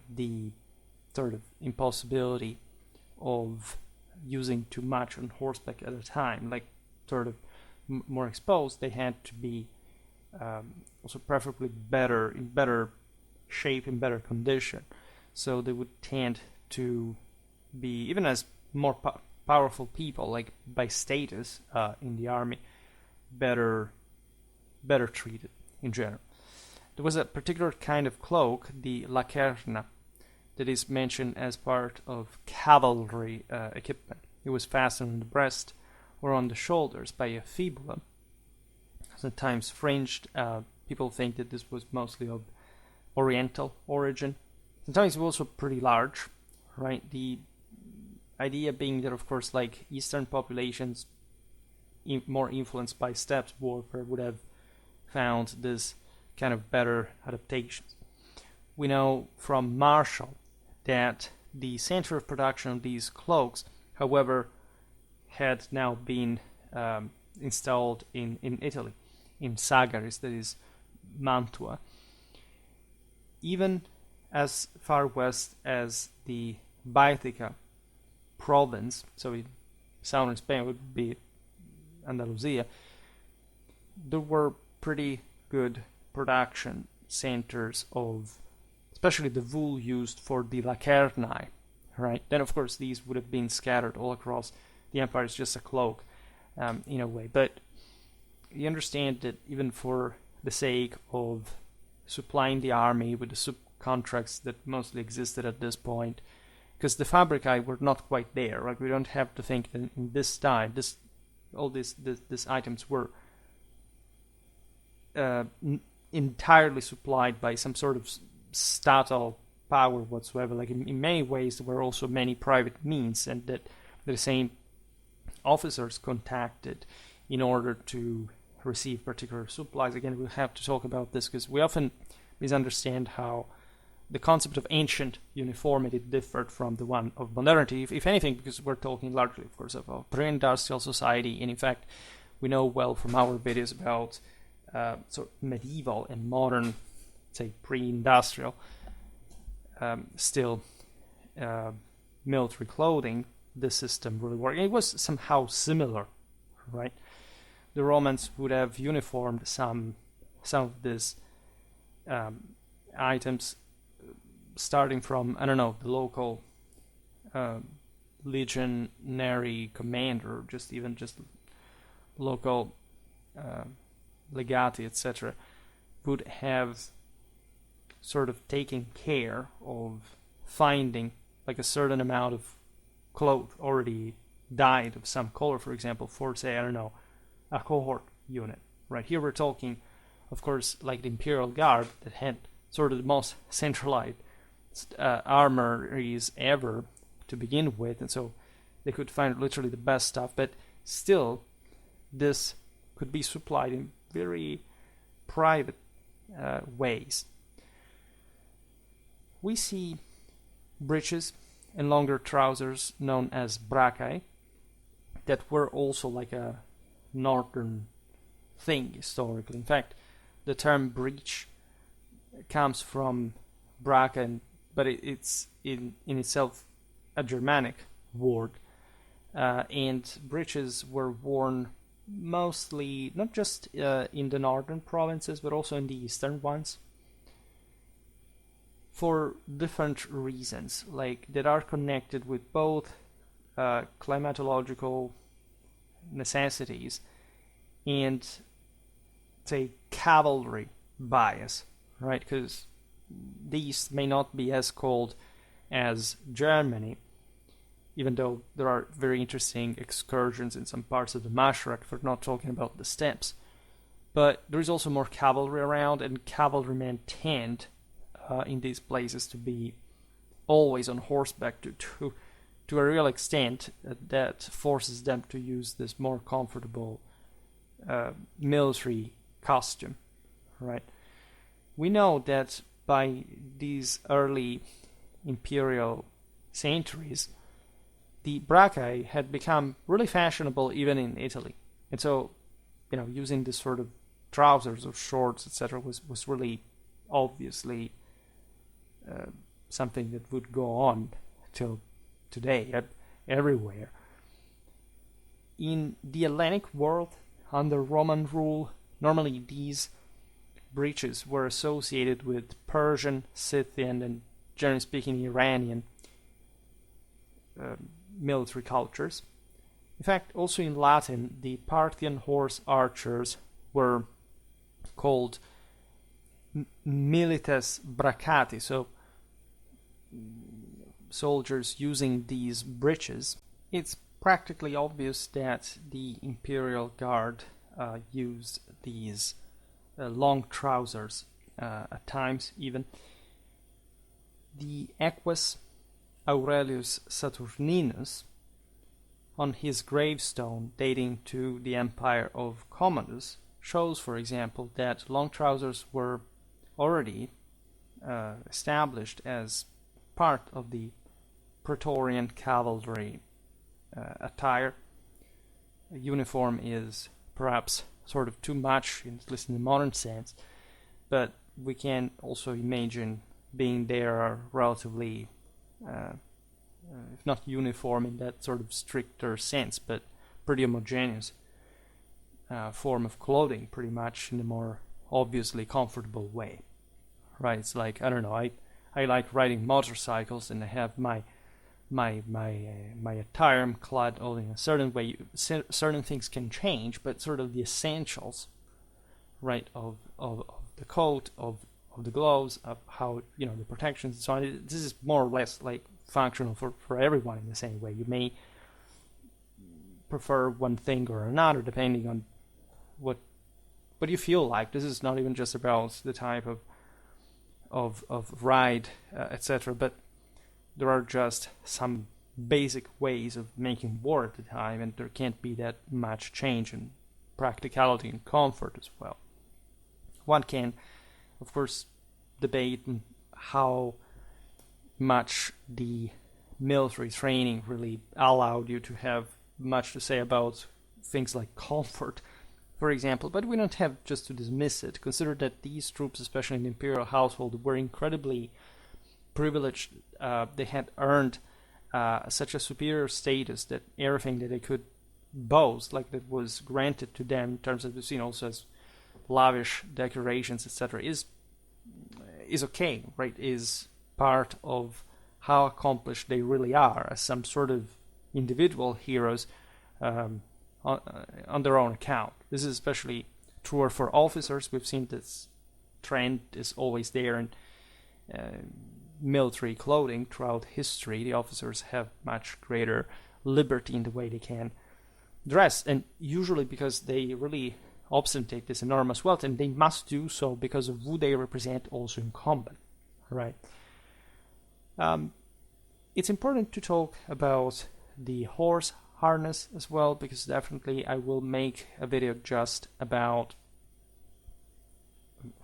the sort of impossibility of using too much on horseback at a time, like sort of more exposed. They had to be also preferably in better shape, in better condition. So they would tend to be, even as more powerful people, like by status in the army, better treated in general. There was a particular kind of cloak, the lacerna, that is mentioned as part of cavalry equipment. It was fastened on the breast or on the shoulders by a fibula, sometimes fringed. People think that this was mostly of Oriental origin. Sometimes it was also pretty large, right? The idea being that, of course, like Eastern populations, more influenced by steppe warfare, would have found this kind of better adaptations. We know from Marshall that the center of production of these cloaks, however, had now been installed in Italy, in Sagaris, that is Mantua. Even as far west as the Baetica province, so in southern Spain would be Andalusia, there were pretty good production centers of especially the wool used for the lacernae, right? Then, of course, these would have been scattered all across the empire. It's just a cloak, in a way. But you understand that even for the sake of supplying the army with the subcontracts that mostly existed at this point, because the fabricae were not quite there, right? We don't have to think that in this time, all these items were entirely supplied by some sort of statal power whatsoever. Like in many ways, there were also many private means, and that the same officers contacted in order to receive particular supplies. Again, we'll have to talk about this because we often misunderstand how the concept of ancient uniformity differed from the one of modernity, if anything, because we're talking largely, of course, of a pre-industrial society, and in fact, we know well from our videos about sort of medieval and modern, say, pre-industrial, still military clothing, this system really worked. It was somehow similar, right? The Romans would have uniformed some of these items, starting from, I don't know, the local legionary commander, just local legati, etc., would have sort of taken care of finding like a certain amount of cloth already dyed of some color, for example, for, say, I don't know, a cohort unit. Right here we're talking, of course, like the Imperial Guard that had sort of the most centralized armories ever to begin with, and so they could find literally the best stuff, but still this could be supplied in very private ways. We see breeches and longer trousers known as bracae that were also like a northern thing historically. In fact, the term breech comes from braca, but it's in itself a Germanic word, and breeches were worn mostly not just in the northern provinces but also in the eastern ones, for different reasons, like that are connected with both climatological necessities and, say, cavalry bias, right? Because the East may not be as cold as Germany, even though there are very interesting excursions in some parts of the Mashrak, for not talking about the steppes. But there is also more cavalry around, and cavalrymen tend in these places to be always on horseback to a real extent that forces them to use this more comfortable military costume, right? We know that by these early imperial centuries, the braccae had become really fashionable even in Italy. And so, using this sort of trousers or shorts, etc., was really obviously something that would go on till today, everywhere. In the Hellenic world, under Roman rule, normally these breeches were associated with Persian, Scythian, and generally speaking Iranian military cultures. In fact, also in Latin, the Parthian horse archers were called milites braccati, so soldiers using these breeches. It's practically obvious that the imperial guard used these long trousers at times even. The Eques Aurelius Saturninus, on his gravestone dating to the empire of Commodus, shows, for example, that long trousers were already established as part of the praetorian cavalry attire. A uniform is perhaps sort of too much, at least in the modern sense, but we can also imagine being there relatively, if not uniform in that sort of stricter sense, but pretty homogeneous form of clothing, pretty much in a more obviously comfortable way, right? It's like, I don't know, I like riding motorcycles, and I have my attire. I'm clad all in a certain way. Certain things can change, but sort of the essentials, right, of the coat, of the gloves, of how, the protections and so on. This is more or less like functional for everyone in the same way. You may prefer one thing or another depending on what you feel like. This is not even just about the type of ride, etc., but there are just some basic ways of making war at the time, and there can't be that much change in practicality and comfort as well. One can, of course, debate how much the military training really allowed you to have much to say about things like comfort, for example, but we don't have just to dismiss it. Consider that these troops, especially in the imperial household, were incredibly privileged. They had earned such a superior status that everything that they could boast, like that was granted to them in terms of, also as lavish decorations, etc., is okay, right? Is part of how accomplished they really are as some sort of individual heroes on their own account. This is especially truer for officers. We've seen this trend is always there in military clothing throughout history. The officers have much greater liberty in the way they can dress, and usually because they really ostentate this enormous wealth, and they must do so because of who they represent also in combat, right? It's important to talk about the horse harness as well, because definitely I will make a video just about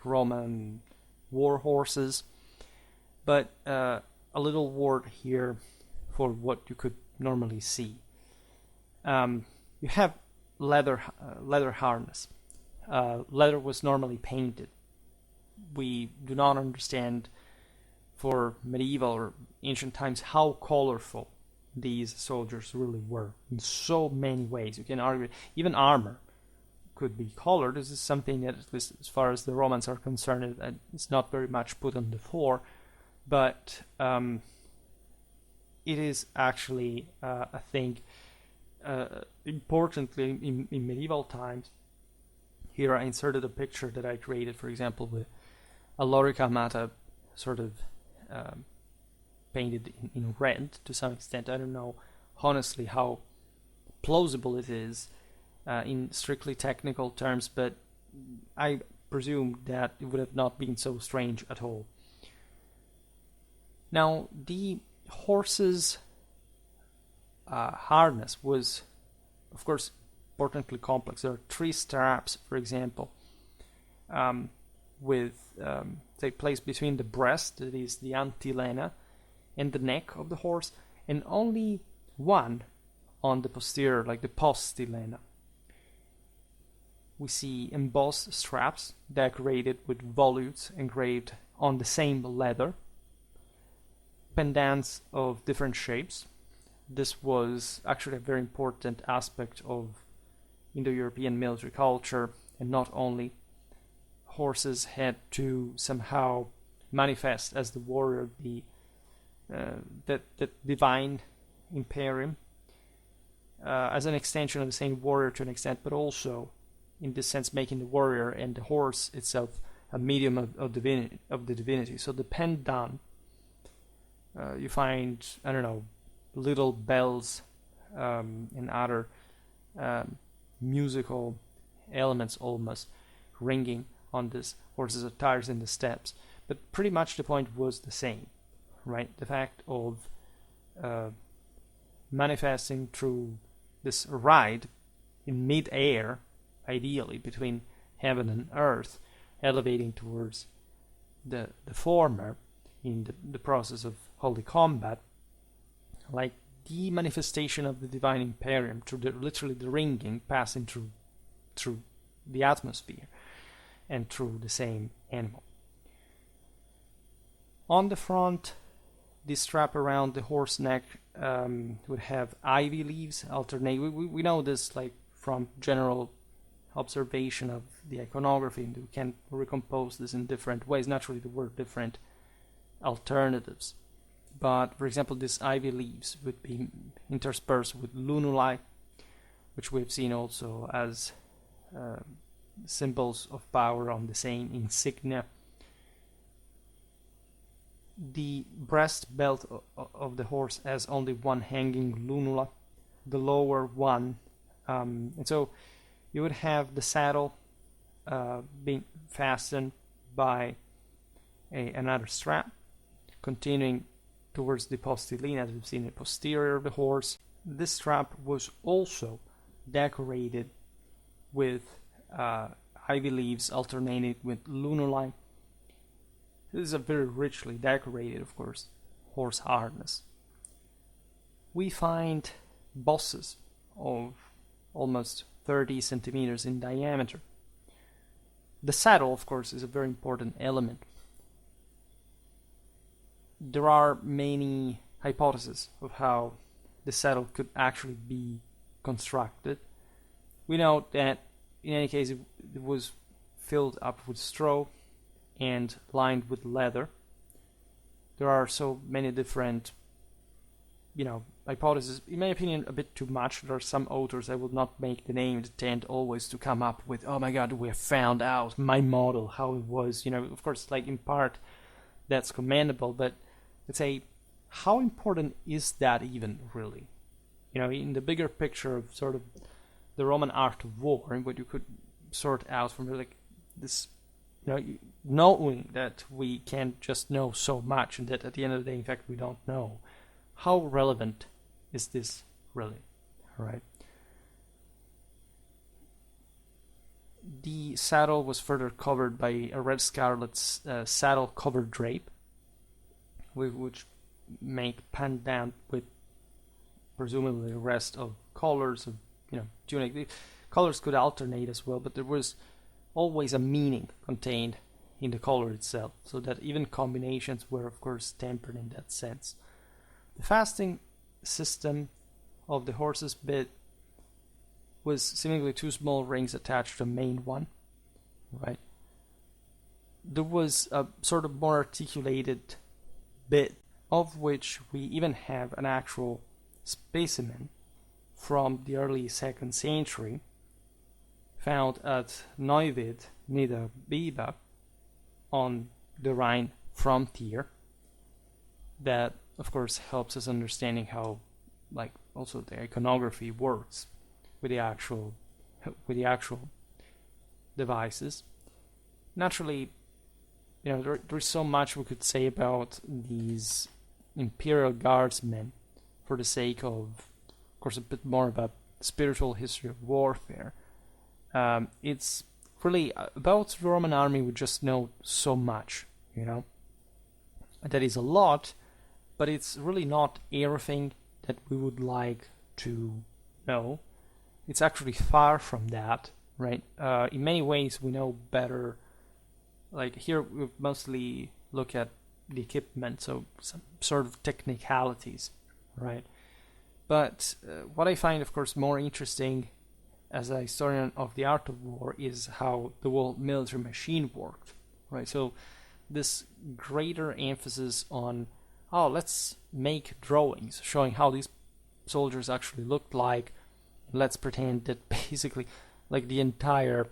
Roman war horses, but a little word here for what you could normally see. You have leather harness. Leather was normally painted. We do not understand for medieval or ancient times how colorful these soldiers really were in so many ways. You can argue even armor could be colored. This is something that, at least as far as the Romans are concerned, it's not very much put on the fore, but it is actually a thing. Importantly, in medieval times, here I inserted a picture that I created, for example, with a lorica mata sort of painted in red to some extent. I don't know honestly how plausible it is in strictly technical terms, but I presume that it would have not been so strange at all. Now, the horse's harness was, of course, importantly complex. There are 3 straps, for example, they place between the breast, that is the antilena, and the neck of the horse, and only one on the posterior, like the postilena. We see embossed straps decorated with volutes engraved on the same leather, pendants of different shapes. This was actually a very important aspect of Indo-European military culture, and not only. Horses had to somehow manifest as the warrior, that divine imperium, as an extension of the same warrior to an extent, but also in this sense making the warrior and the horse itself a medium of the divinity. So the pendant, you find, I don't know, little bells and other musical elements almost ringing on this horse's attires in the steps, but pretty much the point was the same, right? The fact of manifesting through this ride in mid-air, ideally between heaven and earth, elevating towards the former in the process of holy combat, like the manifestation of the divine imperium through literally the ringing passing through the atmosphere and through the same animal. On the front, the strap around the horse neck would have ivy leaves alternate. We know this like from general observation of the iconography, and we can recompose this in different ways. Naturally, there were different alternatives, but for example, these ivy leaves would be interspersed with lunulae, which we've seen also as symbols of power on the same insignia. The breast belt of the horse has only one hanging lunula, the lower one, and so you would have the saddle being fastened by another strap, continuing towards the postilina, as we've seen in the posterior of the horse. This strap was also decorated with ivy leaves alternated with lunulae. This is a very richly decorated, of course, horse harness. We find bosses of almost 30 centimeters in diameter. The saddle, of course, is a very important element. There are many hypotheses of how the saddle could actually be constructed. We know that in any case it was filled up with straw and lined with leather. There are so many different, hypotheses. In my opinion, a bit too much. There are some authors, I will not make the name, that tend always to come up with, oh my god, we have found out my model, how it was. Of course, like in part, that's commendable, but let's say, how important is that even really? In the bigger picture of sort of the Roman art of war, and what you could sort out from like this, knowing that we can't just know so much, and that at the end of the day, in fact, we don't know. How relevant is this really, right? The saddle was further covered by a red scarlet saddle cover drape, which make pendant with presumably the rest of colors of tunic. The colors could alternate as well, but there was always a meaning contained in the color itself, so that even combinations were of course tempered in that sense. The fastening system of the horse's bit was seemingly two small rings attached to the main one, right? There was a sort of more articulated bit, of which we even have an actual specimen from the early 2nd century, found at Neuwied, Niederbiber, on the Rhine frontier. That, of course, helps us understanding how, like, also the iconography works with the actual devices. Naturally, there's so much we could say about these imperial guardsmen for the sake of course, a bit more about spiritual history of warfare. It's really about the Roman army we just know so much, That is a lot, but it's really not everything that we would like to know. It's actually far from that, right? In many ways, we know better. Like here, we mostly look at the equipment, so some sort of technicalities, right? But what I find, of course, more interesting as a historian of the art of war is how the whole military machine worked, right? So this greater emphasis on, let's make drawings showing how these soldiers actually looked like. Let's pretend that basically, like the entire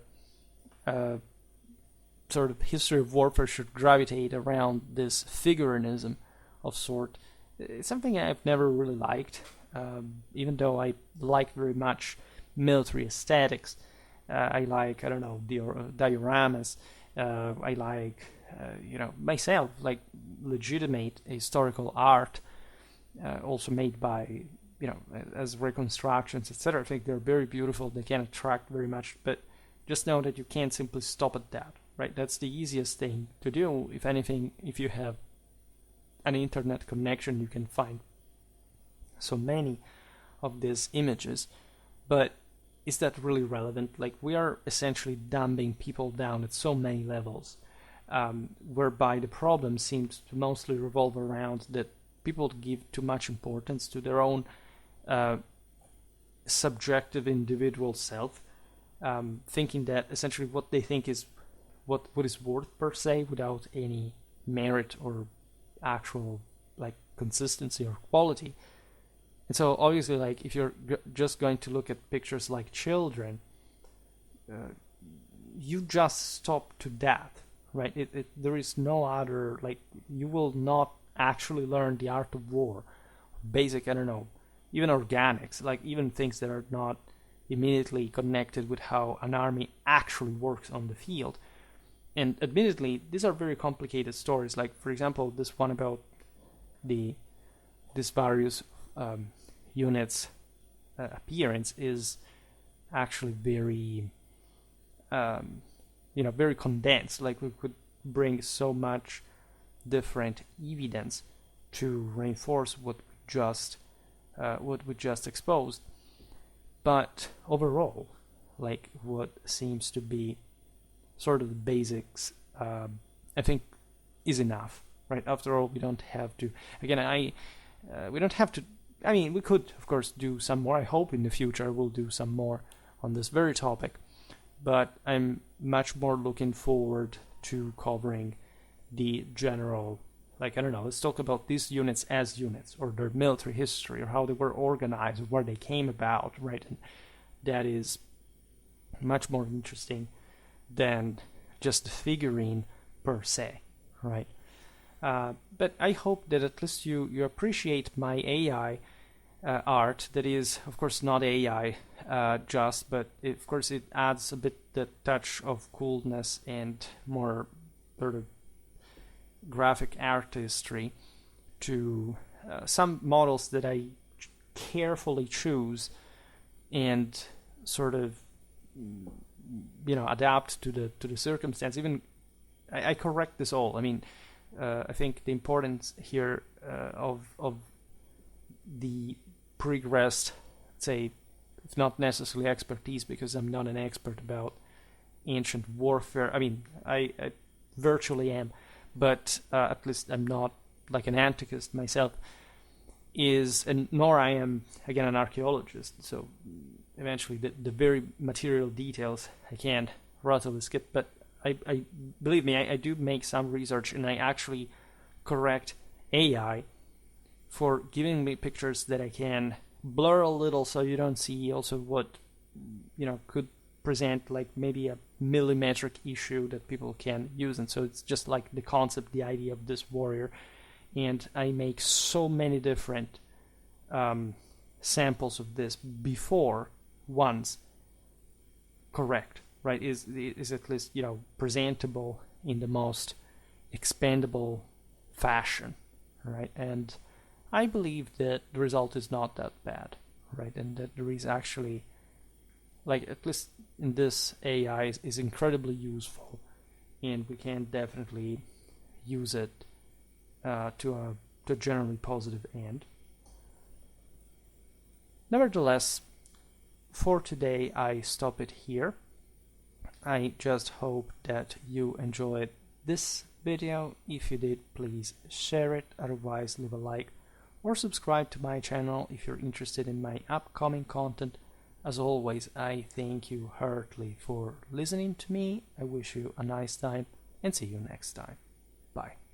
sort of history of warfare should gravitate around this figurinism of sort. It's something I've never really liked. Even though I like very much military aesthetics, I like, the dioramas, I like, myself, like legitimate historical art, also made by, as reconstructions, etc. I think they're very beautiful, they can attract very much, but just know that you can't simply stop at that, right? That's the easiest thing to do. If anything, if you have an internet connection, you can find so many of these images, but is that really relevant? Like, we are essentially dumbing people down at so many levels, whereby the problem seems to mostly revolve around that people give too much importance to their own subjective individual self, thinking that essentially what they think is what is worth per se, without any merit or actual like consistency or quality. And so obviously, like, if you're just going to look at pictures like children, you just stop to that, right? There is no other, like, you will not actually learn the art of war, basic, even organics, like even things that are not immediately connected with how an army actually works on the field. And admittedly, these are very complicated stories. Like, for example, this one about this various units appearance is actually very very condensed. Like, we could bring so much different evidence to reinforce what we just exposed. But overall, like, what seems to be sort of the basics, I think is enough, right? After all, we don't have to, again, we don't have to, we could, of course, do some more. I hope in the future we'll do some more on this very topic, but I'm much more looking forward to covering the general, like, let's talk about these units as units, or their military history, or how they were organized, or where they came about, right? And that is much more interesting than just the figurine per se, right? But I hope that at least you appreciate my AI art. That is, of course, not AI but of course it adds a bit the touch of coolness and more sort of graphic artistry to some models that I carefully choose and sort of adapt to the circumstance. Even I correct this all. I think the importance here of the pregressed, say, if not necessarily expertise, because I'm not an expert about ancient warfare. I virtually am, but at least I'm not like an antiquist myself. is, and nor I am, again, an archaeologist, so eventually the very material details I can't relatively skip, but I believe me, I do make some research, and I actually correct AI for giving me pictures that I can blur a little so you don't see also what, could present like maybe a millimetric issue that people can use. And so it's just like the concept, the idea of this warrior. And I make so many different samples of this before one's correct, right? Is at least, presentable in the most expandable fashion, right? And I believe that the result is not that bad, right? And that there is actually, like, at least in this, AI is incredibly useful, and we can definitely use it to a generally positive end. Nevertheless, for today, I stop it here. I just hope that you enjoyed this video. If you did, please share it. Otherwise, leave a like or subscribe to my channel if you're interested in my upcoming content. As always, I thank you heartily for listening to me. I wish you a nice time and see you next time. Bye.